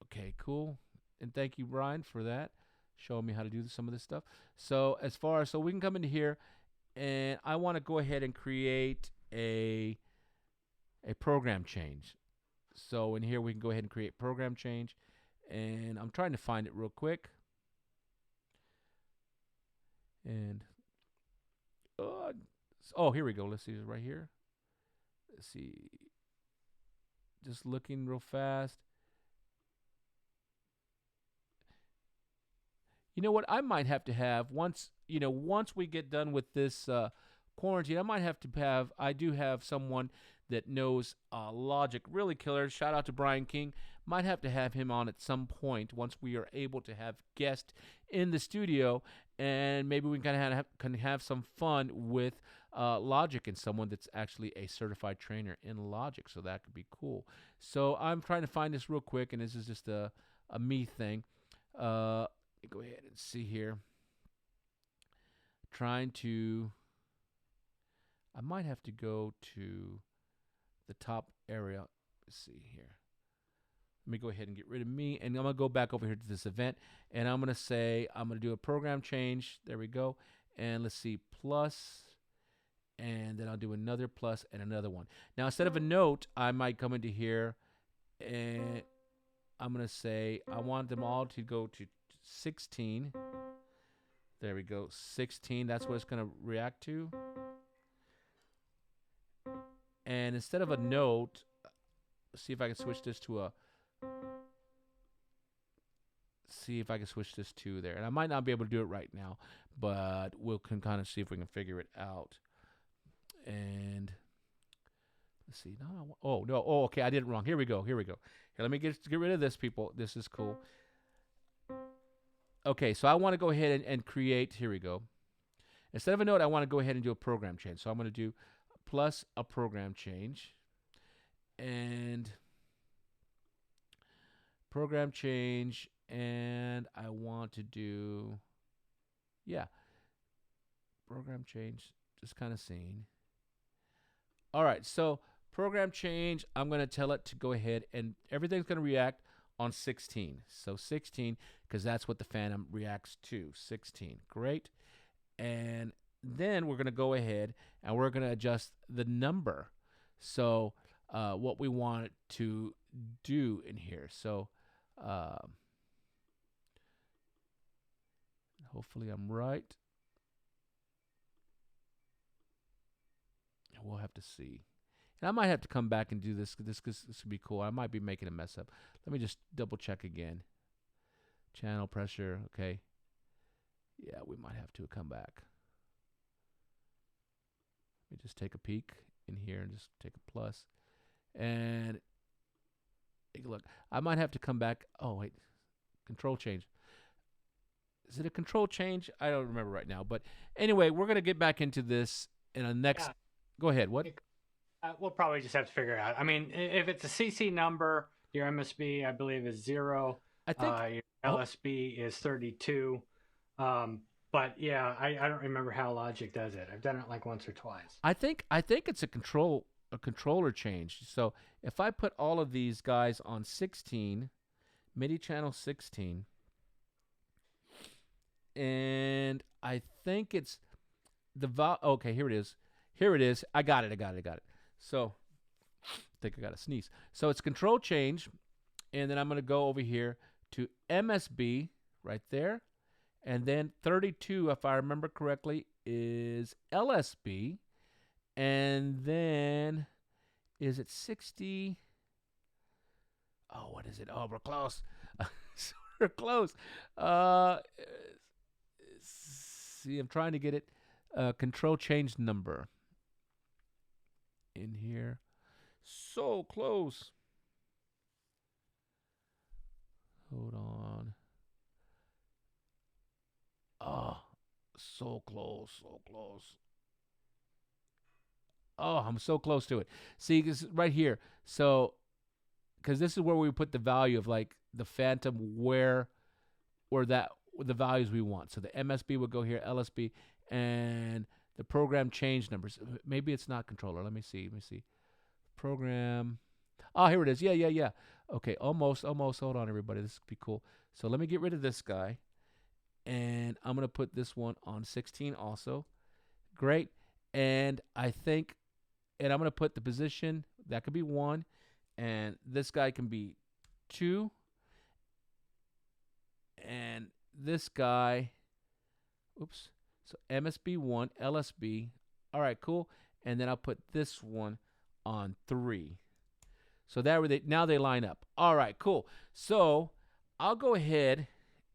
Okay, cool. And thank you, Brian, for that, showing me how to do some of this stuff. So so we can come into here, and I want to go ahead and create a program change. So in here, we can go ahead and create program change, and I'm trying to find it real quick. And here we go. Let's see it right here. Let's see. Just looking real fast. You know what? I might have to have once we get done with this quarantine, I do have someone that knows Logic really killer. Shout out to Brian King. Might have to have him on at some point once we are able to have guests in the studio, and maybe we can have some fun with Logic and someone that's actually a certified trainer in Logic. So that could be cool. So I'm trying to find this real quick, and this is just a me thing. Go ahead and see here. I might have to go to the top area. Let's see here. Let me go ahead and get rid of me, and I'm going to go back over here to this event, and I'm going to say I'm going to do a program change. There we go. And let's see, plus, and then I'll do another plus and another one. Now, instead of a note, I might come into here, and I'm going to say I want them all to go to 16. There we go, 16. That's what it's going to react to. And instead of a note, let's see if I can switch this to there. And I might not be able to do it right now, but we can kind of see if we can figure it out. And let's see. No. Oh, no. Oh, okay. I did it wrong. Here we go. Here, let me get rid of this, people. This is cool. Okay, so I want to go ahead and create. Here we go. Instead of a note, I want to go ahead and do a program change. So I'm going to do plus a program change. And program change. And I want to do, program change. Just kind of seeing. All right, so program change, I'm going to tell it to go ahead, and everything's going to react on 16. So 16, because that's what the Phantom reacts to, 16. Great. And then we're going to go ahead, and we're going to adjust the number. So what we want it to do in here. So hopefully I'm right. We'll have to see. And I might have to come back and do this because this would be cool. I might be making a mess up. Let me just double check again. Channel pressure, okay. Yeah, we might have to come back. Let me just take a peek in here and just take a plus. And take a look. I might have to come back. Oh, wait. Control change. Is it a control change? I don't remember right now. But anyway, we're going to get back into this in a next... Yeah. Go ahead. What? We'll probably just have to figure it out. I mean, if it's a CC number, your MSB, I believe, is 0. I think your LSB is 32. But yeah, I don't remember how Logic does it. I've done it like once or twice. I think it's a controller change. So if I put all of these guys on 16, MIDI channel 16, and I think it's the okay, here it is. Here it is. I got it. So I think I got to sneeze. So it's control change, and then I'm going to go over here to MSB right there, and then 32, if I remember correctly, is LSB, and then is it 60? Oh, what is it? Oh, we're close. We're close. See, I'm trying to get it. Control change number in here. So close. Hold on. Oh, so close, so close. Oh, I'm so close to it. See, this right here. So, because this is where we put the value of like the Fantom, where the values we want. So the MSB would go here, LSB, and the program change numbers. Maybe it's not controller. Let me see. Program. Oh, here it is. Yeah. Okay, almost. Hold on, everybody. This could be cool. So let me get rid of this guy, and I'm gonna put this one on 16 also. Great. And I think, and I'm gonna put the position that could be 1, and this guy can be 2, and this guy. Oops. So MSB 1, LSB. All right, cool. And then I'll put this one on 3. So now they line up. All right, cool. So I'll go ahead,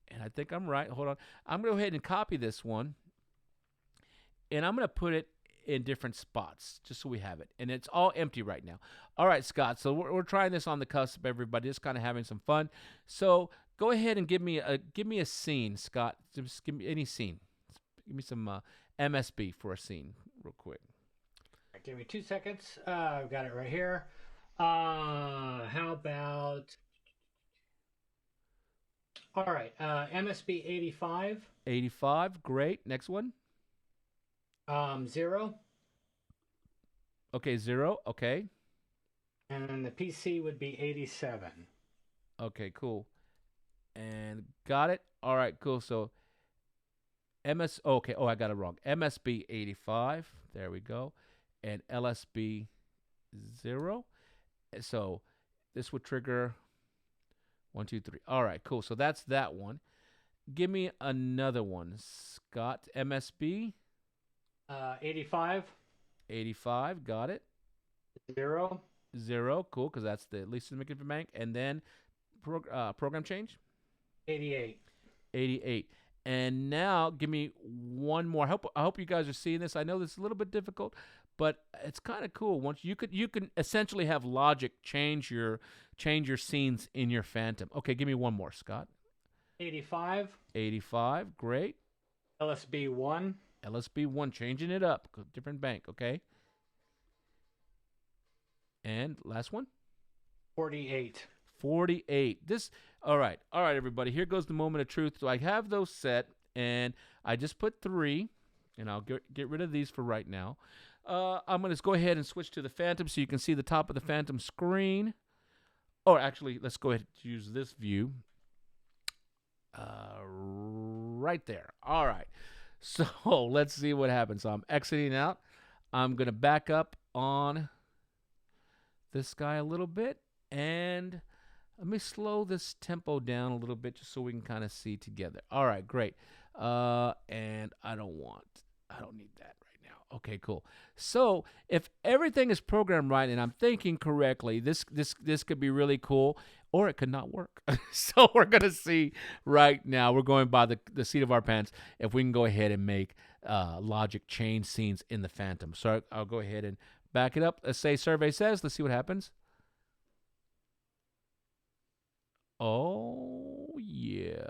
and I think I'm right. Hold on. I'm going to go ahead and copy this one, and I'm going to put it in different spots just so we have it. And it's all empty right now. All right, Scott. So we're trying this on the cusp, everybody. Just kind of having some fun. So go ahead and give me a scene, Scott. Just give me any scene. Give me some MSB for a scene real quick. Right, give me 2 seconds. I've got it right here. How about... All right, MSB 85. 85, great. Next one. 0. Okay, 0, okay. And then the PC would be 87. Okay, cool. And got it. All right, cool. So okay. Oh, I got it wrong. MSB 85. There we go. And LSB 0. So this would trigger 1, 2, 3. All right, cool. So that's that one. Give me another one, Scott. MSB 85. 85. Got it. 0. 0. Cool, because that's the least significant bank. And then program change. 88. 88. And now give me one more. I hope you guys are seeing this. I know this is a little bit difficult, but it's kind of cool. Once you can essentially have Logic change your scenes in your Fantom. Okay, give me one more, Scott. 85. 85, great. LSB 1. LSB 1, changing it up. Different bank, okay. And last one? 48. 48. All right, everybody. Here goes the moment of truth. So I have those set, and I just put 3, and I'll get rid of these for right now. I'm going to go ahead and switch to the Fantom so you can see the top of the Fantom screen. Or actually, let's go ahead and use this view. Right there. All right. So let's see what happens. So I'm exiting out. I'm going to back up on this guy a little bit, and let me slow this tempo down a little bit just so we can kind of see together. All right, great. And I don't need that right now. Okay, cool. So if everything is programmed right and I'm thinking correctly, this could be really cool, or it could not work. So we're going to see right now. We're going by the seat of our pants if we can go ahead and make Logic change scenes in the Fantom. So I'll go ahead and back it up. Let's say survey says. Let's see what happens. Oh, yeah.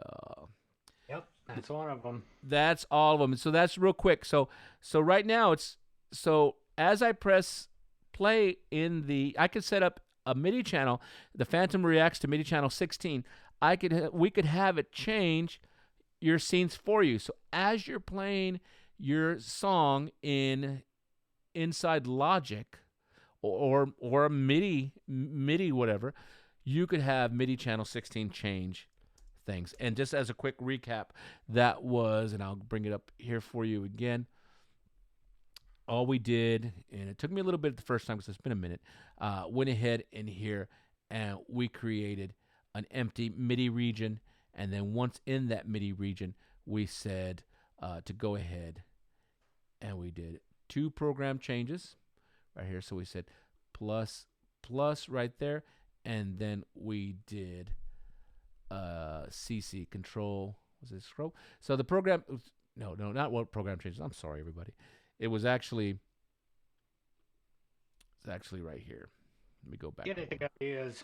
Yep, that's one of them. That's all of them. So that's real quick. So right now as I press play I could set up a MIDI channel. The Fantom reacts to MIDI channel 16. We could have it change your scenes for you. So as you're playing your song inside Logic or MIDI whatever, you could have MIDI channel 16 change things. And just as a quick recap, that was, and I'll bring it up here for you again, all we did, and it took me a little bit the first time because it's been a minute, went ahead in here and we created an empty MIDI region. And then once in that MIDI region, we said to go ahead and we did 2 program changes right here. So we said plus right there, and then we did CC control. Was it scroll? So the program, no, not what program changes. I'm sorry, everybody. It was actually, right here. Let me go back. Get it together, Diaz.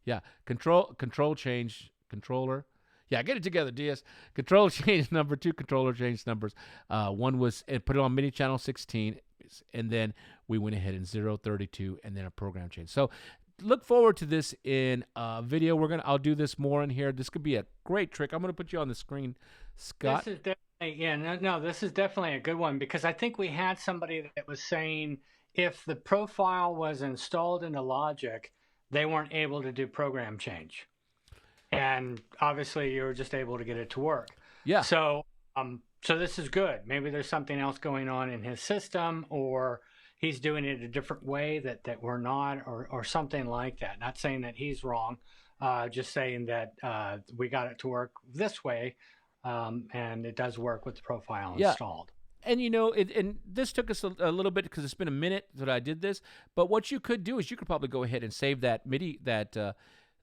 Yeah, control change controller. Yeah, get it together, Diaz. Control change number 2, controller change numbers. One was put it on MIDI channel 16, and then we went ahead and 032, and then a program change. So look forward to this in video. I'll do this more in here. This could be a great trick. I'm gonna put you on the screen, Scott. This is definitely, this is definitely a good one, because I think we had somebody that was saying if the profile was installed into Logic, they weren't able to do program change. And obviously you were just able to get it to work. Yeah. So so this is good. Maybe there's something else going on in his system, or he's doing it a different way that we're not, or something like that. Not saying that he's wrong, just saying that we got it to work this way, and it does work with the profile installed. And and this took us a little bit because it's been a minute that I did this. But what you could do is you could probably go ahead and save that MIDI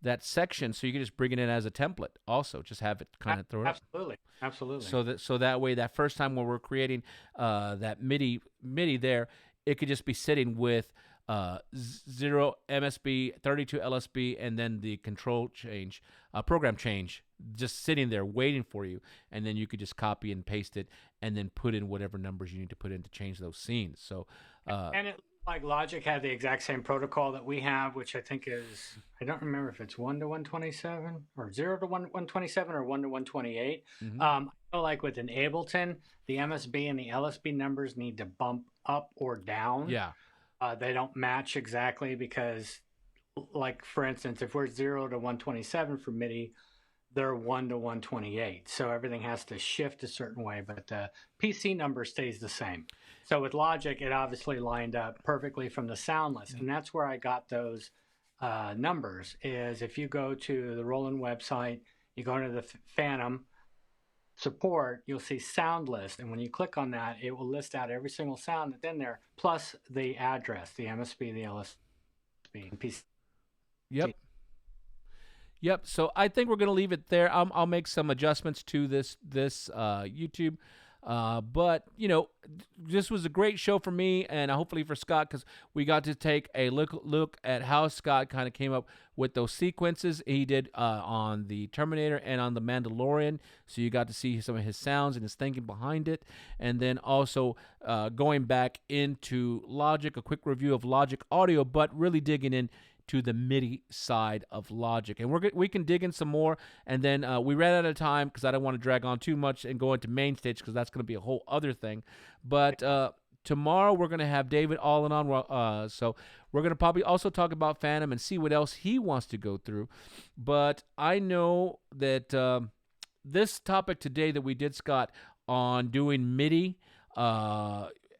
that section, so you can just bring it in as a template. Also, just have it kind of throw it. Absolutely. So that way, that first time when we're creating that MIDI there, it could just be sitting with 0 MSB, 32 LSB, and then the control change, program change, just sitting there waiting for you, and then you could just copy and paste it, and then put in whatever numbers you need to put in to change those scenes. So, and it like Logic had the exact same protocol that we have, which I think is, I don't remember if it's 1 to 127 or 0 to 127 or 1 to 128. Mm-hmm. I feel like with an Ableton, the MSB and the LSB numbers need to bump up or down. Yeah. They don't match exactly because, like, for instance, if we're 0 to 127 for MIDI, they're 1 to 128. So everything has to shift a certain way, but the PC number stays the same. So with Logic, it obviously lined up perfectly from the sound list. And that's where I got those numbers, is if you go to the Roland website, you go into the Fantom support, you'll see sound list. And when you click on that, it will list out every single sound that's in there, plus the address, the MSB, the LSB, and PC. Yep. So I think we're going to leave it there. I'll make some adjustments to this YouTube. But, this was a great show for me, and hopefully for Scott, because we got to take a look at how Scott kind of came up with those sequences he did on the Terminator and on the Mandalorian. So you got to see some of his sounds and his thinking behind it. And then also going back into Logic, a quick review of Logic Audio, but really digging in to the MIDI side of Logic. And we can dig in some more, and then we ran out of time because I don't want to drag on too much and go into MainStage, because that's going to be a whole other thing. But tomorrow we're going to have David all in on, so we're going to probably also talk about Fantom and see what else he wants to go through. But I know that this topic today that we did, Scott, on doing MIDI,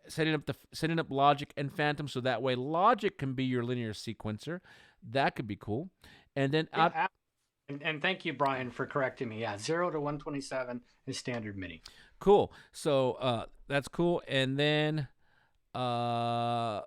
setting up Logic and Fantom, so that way Logic can be your linear sequencer. That could be cool. And then and thank you, Brian, for correcting me. Yeah, 0 to 127 is standard MIDI. Cool. So that's cool. And then so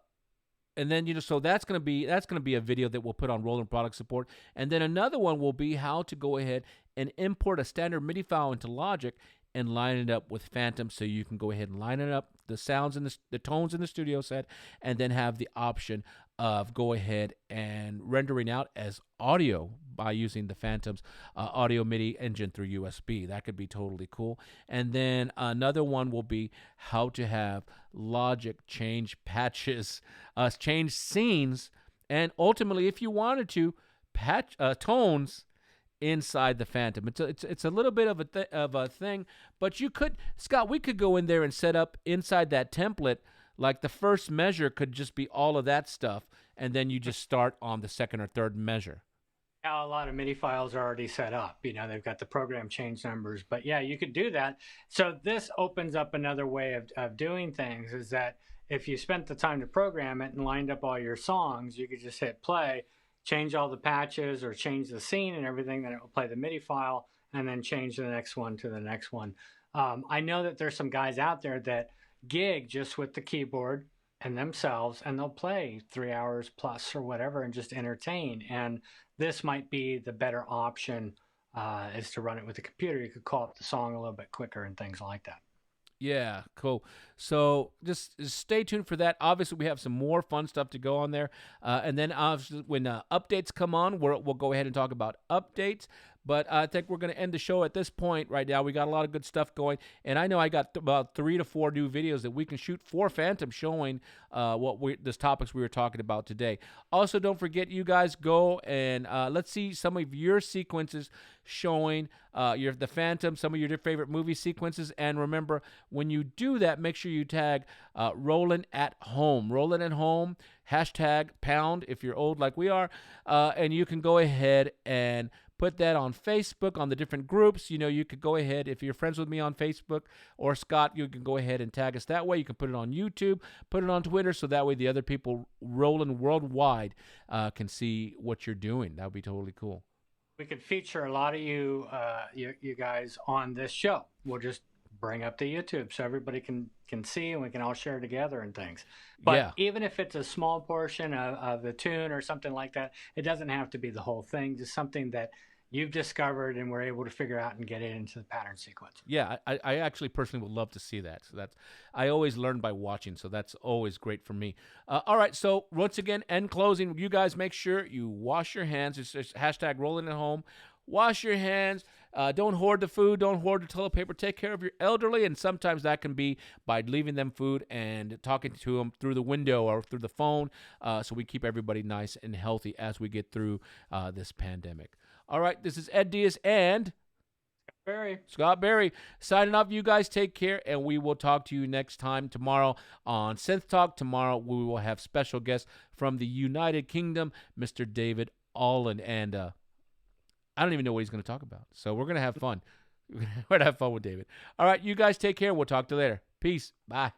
that's gonna be a video that we'll put on Roland Product Support. And then another one will be how to go ahead and import a standard MIDI file into Logic and line it up with Fantom, so you can go ahead and line it up, the sounds and the tones in the studio set, and then have the option of go ahead and rendering out as audio by using the Fantom's audio MIDI engine through USB. That could be totally cool. And then another one will be how to have Logic change patches, change scenes, and ultimately, if you wanted to, patch tones inside the Fantom. It's a little bit of a thing, but you could, Scott, we could go in there and set up inside that template, like the first measure could just be all of that stuff, and then you just start on the second or third measure. Now, a lot of MIDI files are already set up. They've got the program change numbers, but yeah, you could do that. So this opens up another way of doing things, is that if you spent the time to program it and lined up all your songs, you could just hit play, change all the patches or change the scene and everything, then it will play the MIDI file and then change the next one to the next one. I know that there's some guys out there that gig just with the keyboard and themselves, and they'll play 3 hours plus or whatever and just entertain. And this might be the better option, is to run it with a computer. You could call up the song a little bit quicker and things like that. Yeah, cool. So just stay tuned for that. Obviously, we have some more fun stuff to go on there. And then obviously, when updates come on, we'll go ahead and talk about updates. But I think we're going to end the show at this point right now. We got a lot of good stuff going. And I know I got about 3 to 4 new videos that we can shoot for Fantom showing this topics we were talking about today. Also, don't forget, you guys go and let's see some of your sequences showing the Fantom, some of your favorite movie sequences. And remember, when you do that, make sure you tag Roland at Home. Roland at Home, hashtag pound if you're old like we are. And you can go ahead and put that on Facebook, on the different groups. You know, you could go ahead, if you're friends with me on Facebook or Scott, you can go ahead and tag us that way. You can put it on YouTube, put it on Twitter, so that way the other people rolling worldwide can see what you're doing. That would be totally cool. We could feature a lot of you guys on this show. We'll just bring up the YouTube so everybody can see, and we can all share together and things. But yeah, even if it's a small portion of the tune or something like that, it doesn't have to be the whole thing. Just something that you've discovered and we're able to figure out and get it into the pattern sequence. Yeah, I actually personally would love to see that. So I always learn by watching, so that's always great for me. All right, so once again, end closing, you guys make sure you wash your hands. It's just hashtag rolling at home. Wash your hands. Don't hoard the food. Don't hoard the toilet paper. Take care of your elderly, and sometimes that can be by leaving them food and talking to them through the window or through the phone, so we keep everybody nice and healthy as we get through this pandemic. All right, this is Ed Diaz and Scott Berry signing off. You guys take care, and we will talk to you next time tomorrow on Synth Talk. Tomorrow we will have special guests from the United Kingdom, Mr. David Allen, and I don't even know what he's going to talk about. So we're going to have fun. We're going to have fun with David. All right, you guys take care. We'll talk to you later. Peace. Bye.